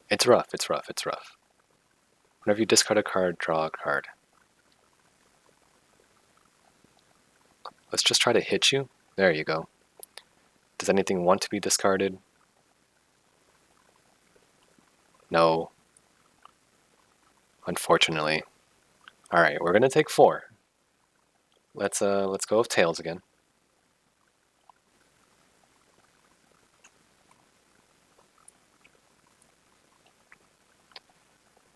It's rough, it's rough, it's rough. Whenever you discard a card, draw a card. Let's just try to hit you. There you go. Does anything want to be discarded? No. Unfortunately. Alright, we're gonna take 4. Let's go with tails again.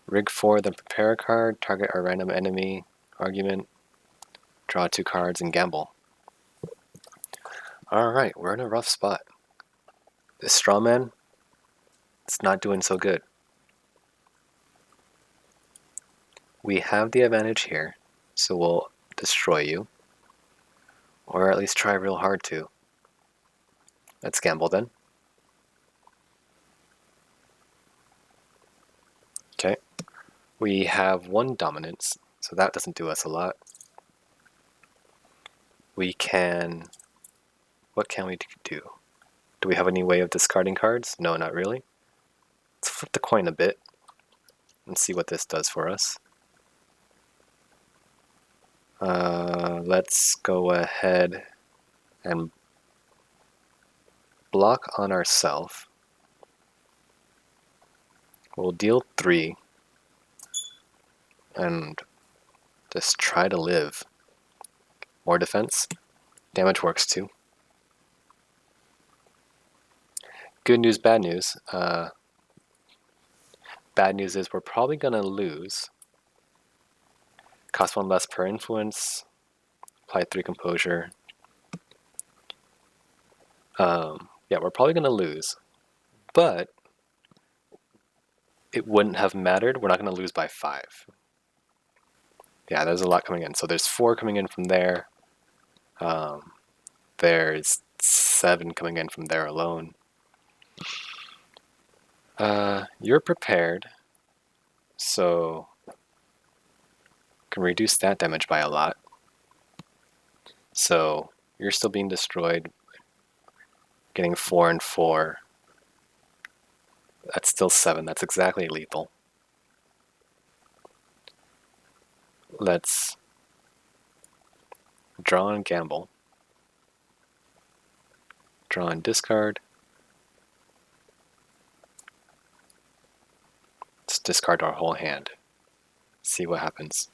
Rig 4, then prepare a card, target a random enemy, argument, draw 2 cards, and gamble. Alright, we're in a rough spot. This strawman, it's not doing so good. We have the advantage here, so we'll destroy you. Or at least try real hard to. Let's gamble then. Okay. We have 1 dominance, so that doesn't do us a lot. We can... What can we do? Do we have any way of discarding cards? No, not really. Let's flip the coin a bit and see what this does for us. Let's go ahead and block on ourselves. We'll deal 3 and just try to live. More defense. Damage works too. Good news, bad news. Bad news is we're probably gonna lose. Cost 1 less per influence. Apply 3 composure. Yeah, we're probably gonna lose. But it wouldn't have mattered. We're not gonna lose by 5. Yeah, there's a lot coming in. So there's 4 coming in from there. There's 7 coming in from there alone. You're prepared, so can reduce that damage by a lot. So you're still being destroyed, getting 4 and 4. That's still 7. That's exactly lethal. Let's draw and gamble. Draw and discard. Let's discard our whole hand. See what happens.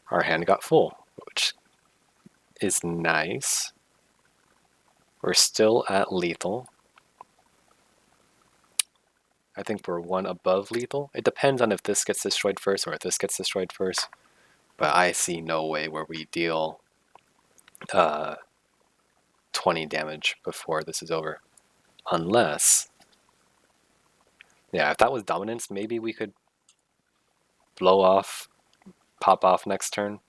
Our hand got full, which is nice. We're still at lethal. I think we're 1 above lethal. It depends on if this gets destroyed first or if this gets destroyed first. But I see no way where we deal 20 damage before this is over. Unless... Yeah, if that was dominance, maybe we could blow off, pop off next turn.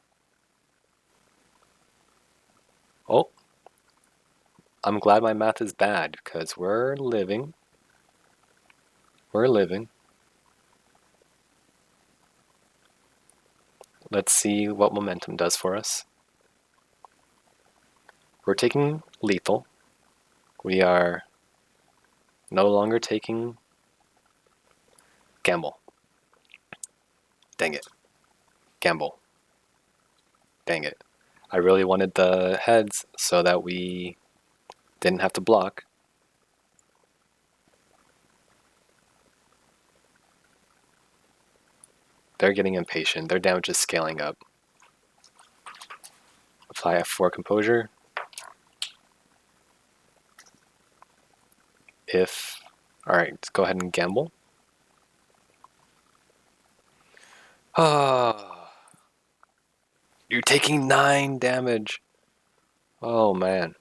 Oh. I'm glad my math is bad, because we're living. We're living. Let's see what momentum does for us. We're taking lethal. We are no longer taking gamble. Dang it. Gamble. Dang it. I really wanted the heads so that we didn't have to block. They're getting impatient. Their damage is scaling up. Apply F4 composure. If... Alright, let's go ahead and gamble. Ah, you're taking 9 damage. Oh man.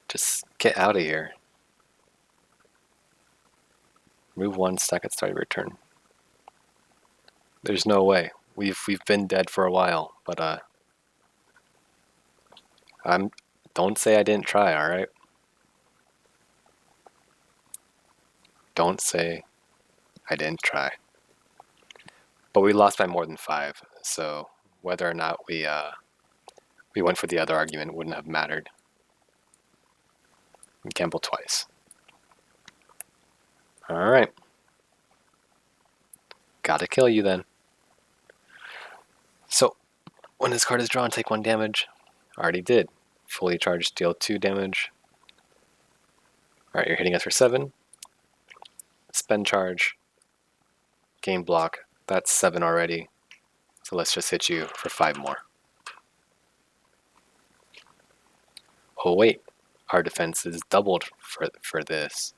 Just get out of here. Move 1, stack at start of your turn. There's no way. We've been dead for a while, but don't say I didn't try, all right? Don't say I didn't try. But we lost by more than 5, so whether or not we went for the other argument wouldn't have mattered. We gamble twice. All right. Gotta kill you then. So, when this card is drawn, take 1 damage. Already did. Fully charged, deal 2 damage. Alright, you're hitting us for 7. Spend charge. Gain block. That's 7 already. So let's just hit you for 5 more. Oh wait, our defense is doubled for this.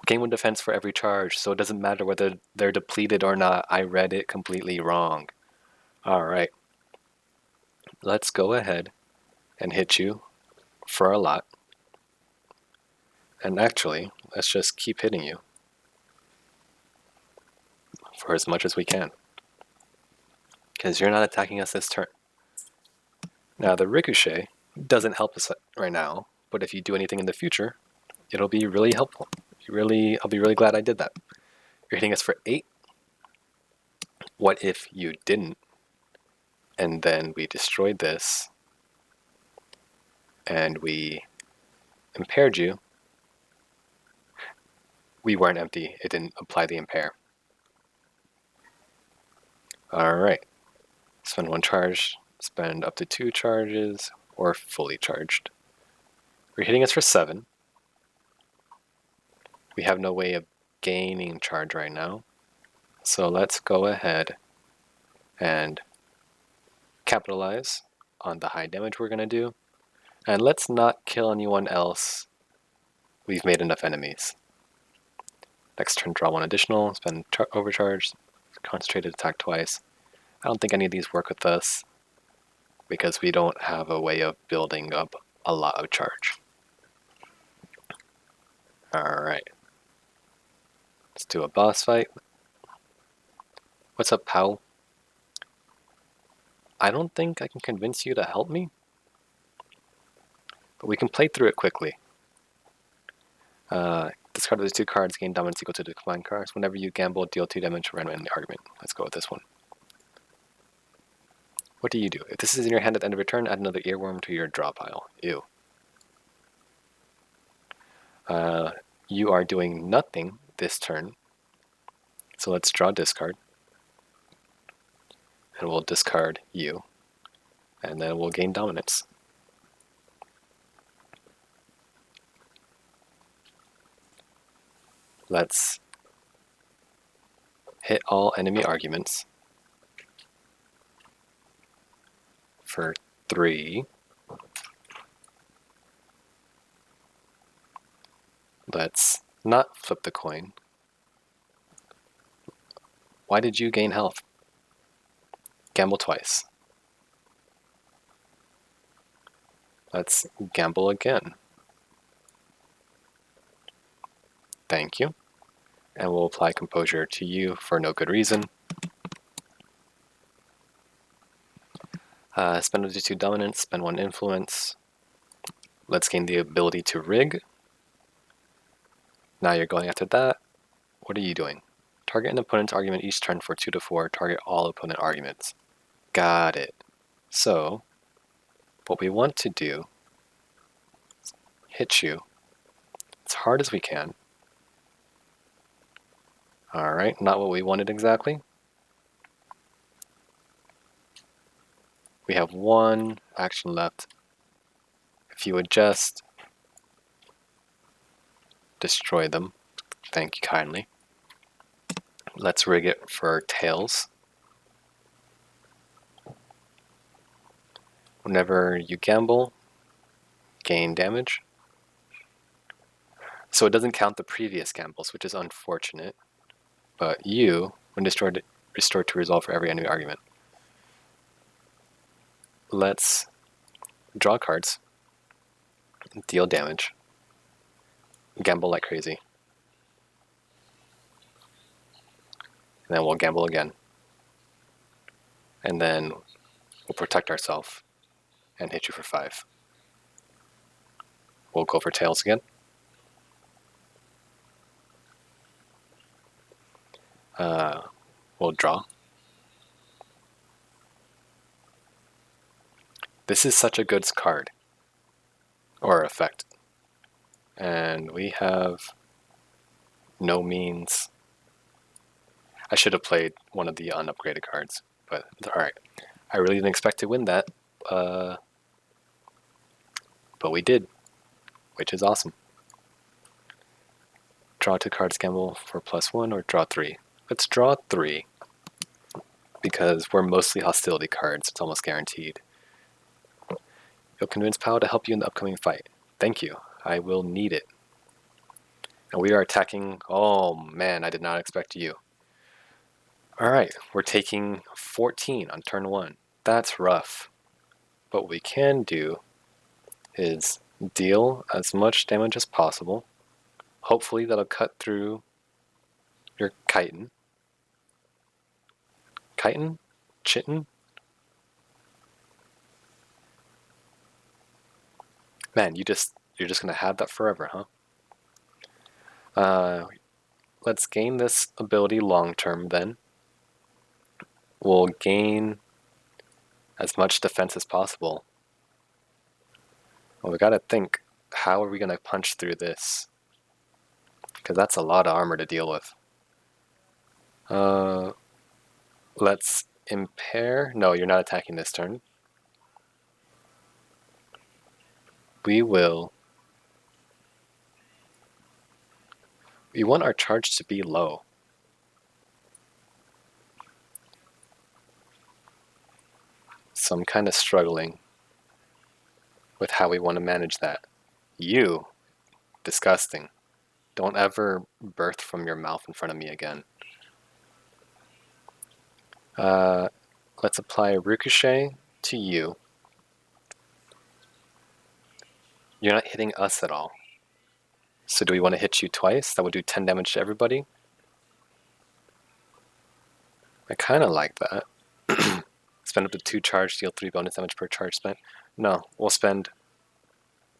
Gain 1 defense for every charge, so it doesn't matter whether they're depleted or not. I read it completely wrong. Alright. Let's go ahead and hit you for a lot. And actually, let's just keep hitting you for as much as we can. Because you're not attacking us this turn. Now the ricochet doesn't help us right now, but if you do anything in the future, it'll be really helpful. I'll be really glad I did that. You're hitting us for 8. What if you didn't? And then we destroyed this, and we impaired you. We weren't empty. It didn't apply the impair. Alright. Spend 1 charge, spend up to 2 charges, or fully charged. You're hitting us for 7. We have no way of gaining charge right now. So let's go ahead and capitalize on the high damage we're going to do. And let's not kill anyone else. We've made enough enemies. Next turn, draw 1 additional, spend overcharge, concentrated attack twice. I don't think any of these work with us because we don't have a way of building up a lot of charge. Alright. Let's do a boss fight. What's up, pal? I don't think I can convince you to help me, but we can play through it quickly. Discard those 2 cards, gain dominance equal to the combined cards. Whenever you gamble, deal 2 damage to random in the argument. Let's go with this one. What do? If this is in your hand at the end of your turn, add another earworm to your draw pile. Ew. You are doing nothing this turn, so let's draw discard. And we'll discard you, and then we'll gain dominance. Let's hit all enemy arguments for 3. Let's not flip the coin. Why did you gain health? Gamble twice. Let's gamble again. Thank you. And we'll apply composure to you for no good reason. Spend 2 dominance, spend 1 influence. Let's gain the ability to rig. Now you're going after that. What are you doing? Target an opponent's argument each turn for 2 to 4. Target all opponent arguments. Got it. So, what we want to do is hit you as hard as we can. Alright, not what we wanted exactly. We have 1 action left. If you would just destroy them, thank you kindly. Let's rig it for tails. Whenever you gamble, gain damage. So it doesn't count the previous gambles, which is unfortunate. But you, when restored to resolve for every enemy argument. Let's draw cards, deal damage, gamble like crazy. And then we'll gamble again. and then we'll protect ourselves and hit you for 5. We'll go for tails again. We'll draw. This is such a good card, or effect. And we have no means. I should have played one of the unupgraded cards, but alright. I really didn't expect to win that, but we did, which is awesome. Draw 2 cards, gamble for +1, or draw 3. Let's draw 3, because we're mostly hostility cards, it's almost guaranteed. You'll convince Pao to help you in the upcoming fight. Thank you, I will need it. And we are attacking, oh man, I did not expect you. Alright, we're taking 14 on turn 1. That's rough. But what we can do is deal as much damage as possible. Hopefully that'll cut through your chitin. Chitin? Chitin? Man, you're just gonna have that forever, huh? Let's gain this ability long term then. We'll gain as much defense as possible. Well, we gotta think, how are we gonna punch through this? Because that's a lot of armor to deal with. Let's impair. No, you're not attacking this turn. We will. We want our charge to be low. So I'm kind of struggling with how we want to manage that. You, disgusting. Don't ever birth from your mouth in front of me again. Let's apply Ricochet to you. You're not hitting us at all. So do we want to hit you twice? That would do 10 damage to everybody. I kind of like that. Spend up to 2 charge, deal 3 bonus damage per charge spent. No, we'll spend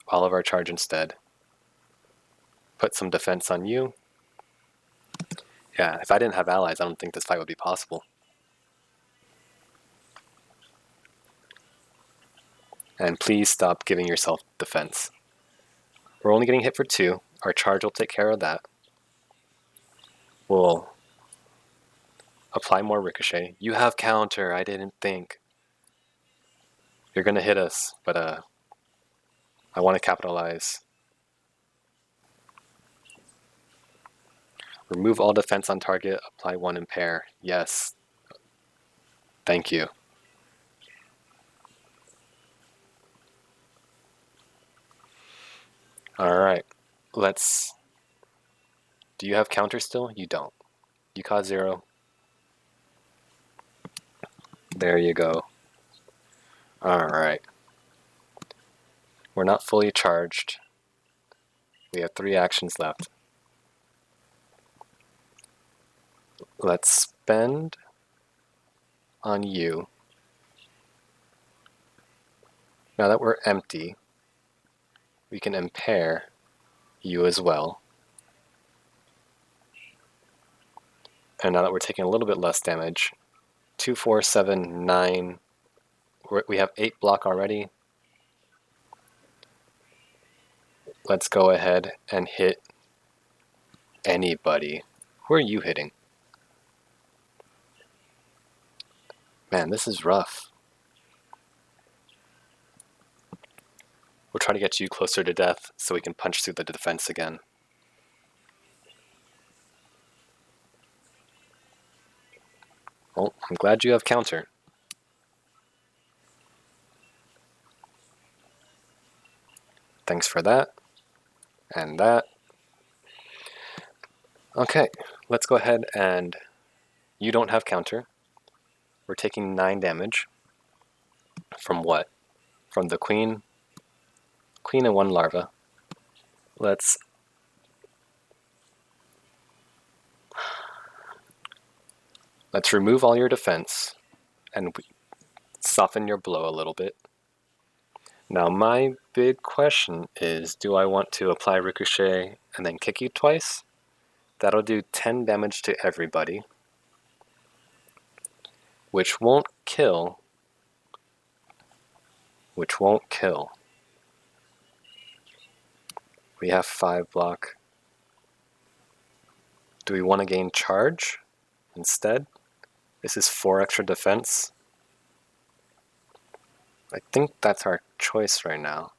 all of our charge instead. Put some defense on you. Yeah, if I didn't have allies, I don't think this fight would be possible. And please stop giving yourself defense. We're only getting hit for 2. Our charge will take care of that. We'll apply more ricochet. You have counter, I didn't think. You're gonna hit us, but I want to capitalize. Remove all defense on target, apply 1 impair. Yes. Thank you. Alright, let's... Do you have counter still? You don't. You cause 0. There you go. Alright. We're not fully charged. We have 3 actions left. Let's spend on you. Now that we're empty, we can impair you as well. And now that we're taking a little bit less damage, 2, 4, 7, 9, we have 8 block already. Let's go ahead and hit anybody. Who are you hitting? Man, this is rough. We'll try to get you closer to death so we can punch through the defense again. Well, I'm glad you have counter. Thanks for that. And that. Okay, let's go ahead and... You don't have counter. We're taking 9 damage. From what? From the queen. Queen and 1 larva. Let's remove all your defense, and soften your blow a little bit. Now my big question is, do I want to apply Ricochet and then kick you twice? That'll do 10 damage to everybody, which won't kill. We have 5 block. Do we want to gain charge instead? This is 4 extra defense. I think that's our choice right now.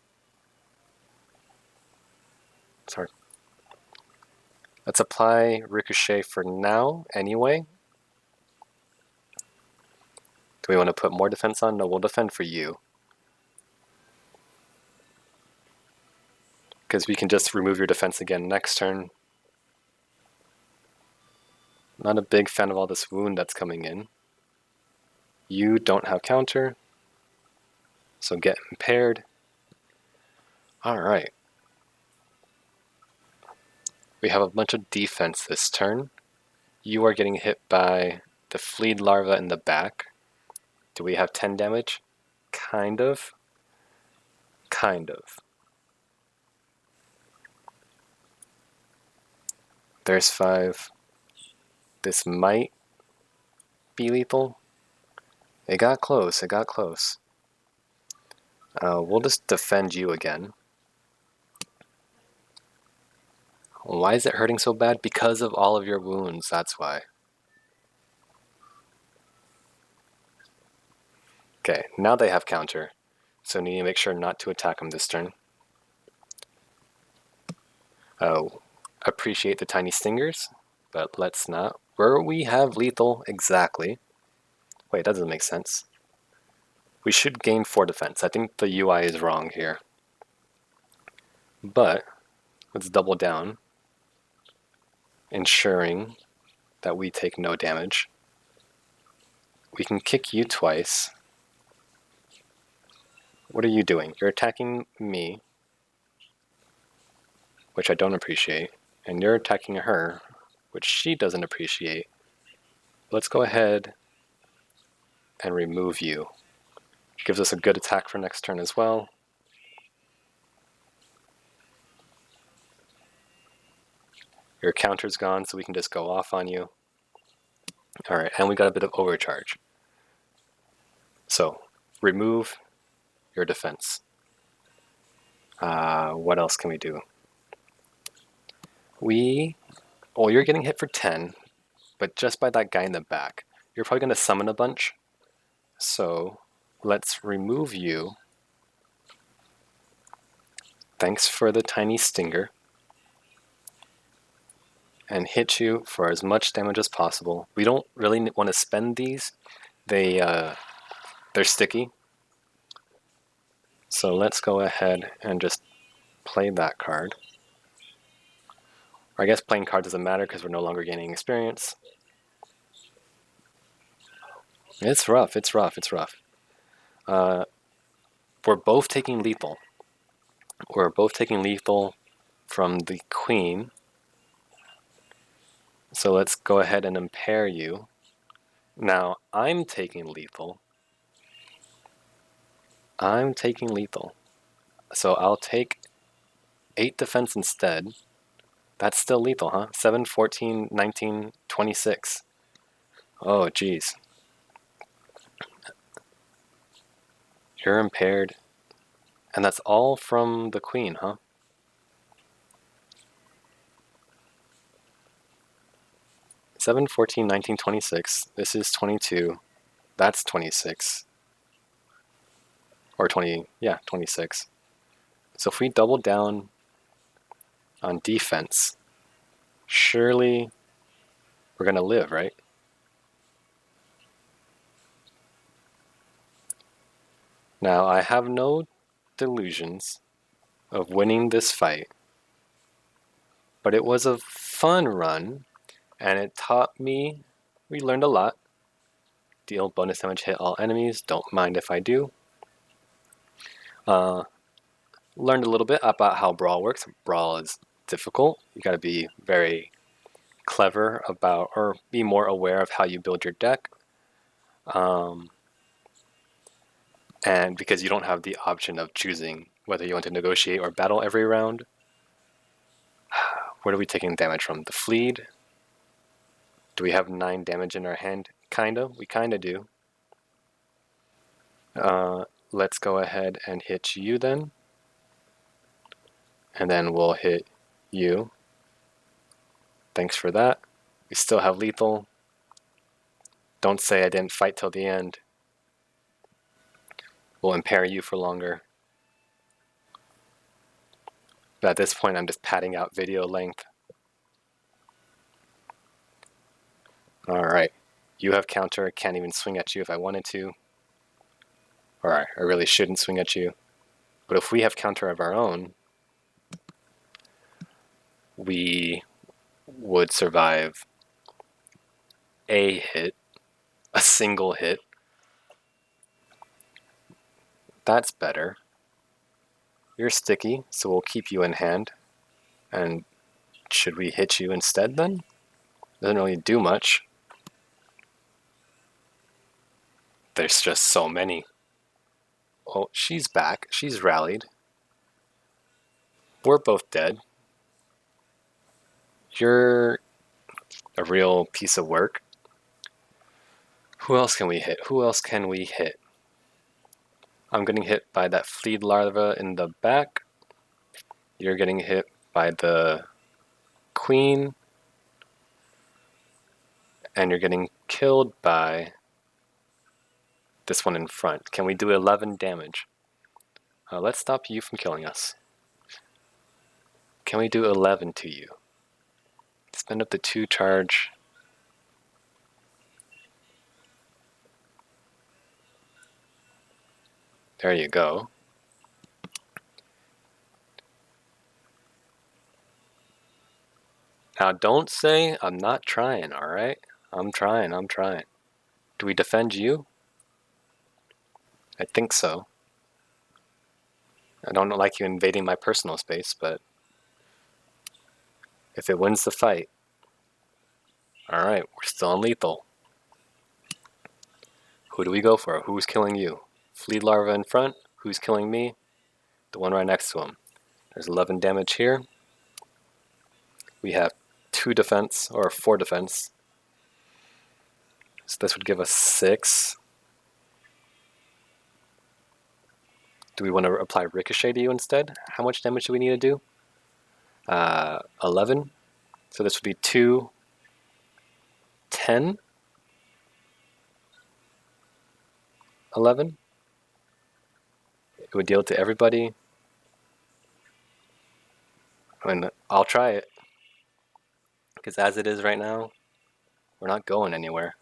Sorry. Let's apply Ricochet for now anyway. Do we want to put more defense on? No, we'll defend for you. Because we can just remove your defense again next turn. Not a big fan of all this wound that's coming in. You don't have counter, so get impaired. Alright. We have a bunch of defense this turn. You are getting hit by the fleed larva in the back. Do we have 10 damage? Kind of. Kind of. There's 5. This might be lethal. It got close, it got close. We'll just defend you again. Why is it hurting so bad? Because of all of your wounds, that's why. Okay, now they have counter, so need to make sure not to attack them this turn. Oh, appreciate the tiny stingers, but let's not. Where we have lethal, exactly. Wait, that doesn't make sense. We should gain 4 defense. I think the UI is wrong here. But, let's double down, ensuring that we take no damage. We can kick you twice. What are you doing? You're attacking me, which I don't appreciate, and you're attacking her, which she doesn't appreciate. Let's go ahead and remove you. Gives us a good attack for next turn as well. Your counter's gone, so we can just go off on you. Alright, and we got a bit of overcharge. So, remove your defense. What else can we do? Well, you're getting hit for 10, but just by that guy in the back. You're probably going to summon a bunch. So, let's remove you. Thanks for the tiny stinger. And hit you for as much damage as possible. We don't really want to spend these. They're sticky. So let's go ahead and just play that card. Or I guess playing card doesn't matter because we're no longer gaining experience. It's rough, it's rough, it's rough. We're both taking lethal. We're both taking lethal from the queen. So let's go ahead and impair you. Now, I'm taking lethal. So I'll take 8 defense instead. That's still lethal, huh? 7, 14, 19, 26. Oh, geez. You're impaired. And that's all from the queen, huh? Seven, 14, 19, 26. This is 22. That's 26. Or 20, yeah, 26. So if we double down on defense, surely we're going to live, right? Now, I have no delusions of winning this fight, but it was a fun run, and it taught me, we learned a lot. Deal bonus damage, hit all enemies, don't mind if I do. Learned a little bit about how Brawl works. Brawl is difficult. You gotta be very clever about, or be more aware of how you build your deck. And because you don't have the option of choosing whether you want to negotiate or battle every round, where are we taking damage from? The fleet? Do we have 9 damage in our hand? Kinda. We kinda do. Let's go ahead and hit you then. And then we'll hit you. Thanks for that. We still have lethal. Don't say I didn't fight till the end. We'll impair you for longer. But at this point, I'm just padding out video length. Alright. You have counter. Can't even swing at you if I wanted to. Or I really shouldn't swing at you. But if we have counter of our own, we would survive a hit, a single hit. That's better. You're sticky, so we'll keep you in hand. And should we hit you instead then? Doesn't really do much. There's just so many. Oh, she's back. She's rallied. We're both dead. You're a real piece of work. Who else can we hit? Who else can we hit? I'm getting hit by that fleet larva in the back. You're getting hit by the queen. And you're getting killed by this one in front. Can we do 11 damage? Let's stop you from killing us. Can we do 11 to you? Spend up the 2 charge. There you go. Now don't say I'm not trying, alright? I'm trying. Do we defend you? I think so. I don't like you invading my personal space, but if it wins the fight, alright, we're still on lethal. Who do we go for? Who's killing you? Fleet larva in front. Who's killing me? The one right next to him. There's 11 damage here. We have 2 defense, or 4 defense. So this would give us 6. Do we want to apply ricochet to you instead? How much damage do we need to do? 11. So this would be 2, 10, 11. It would deal to everybody. I mean, I'll try it. Because as it is right now, we're not going anywhere.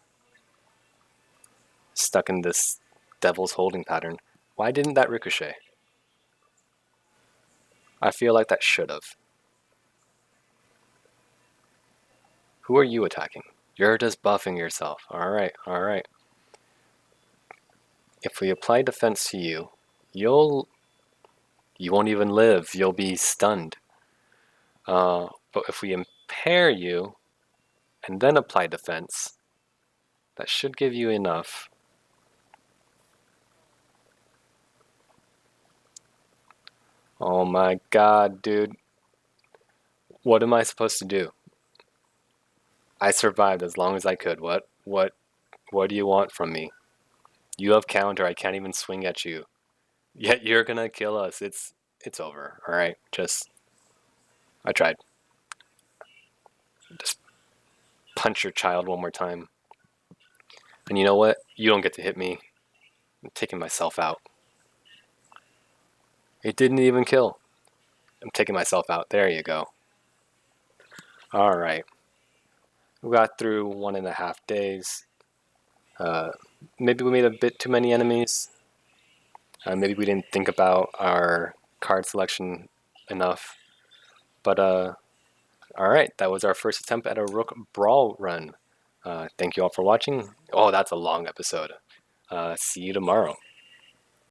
Stuck in this devil's holding pattern. Why didn't that ricochet? I feel like that should have. Who are you attacking? You're just buffing yourself. Alright. If we apply defense to you, you won't even live. You'll be stunned. But if we impair you and then apply defense, that should give you enough. Oh my god, dude. What am I supposed to do? I survived as long as I could. What do you want from me? You have counter. I can't even swing at you. Yet you're gonna kill us. It's over. Alright, I tried. Just punch your child one more time. And you know what? You don't get to hit me. I'm taking myself out. It didn't even kill. I'm taking myself out. There you go. Alright. We got through 1.5 days. Maybe we made a bit too many enemies. Maybe we didn't think about our card selection enough. But, alright, that was our first attempt at a Rook Brawl run. Thank you all for watching. Oh, that's a long episode. See you tomorrow.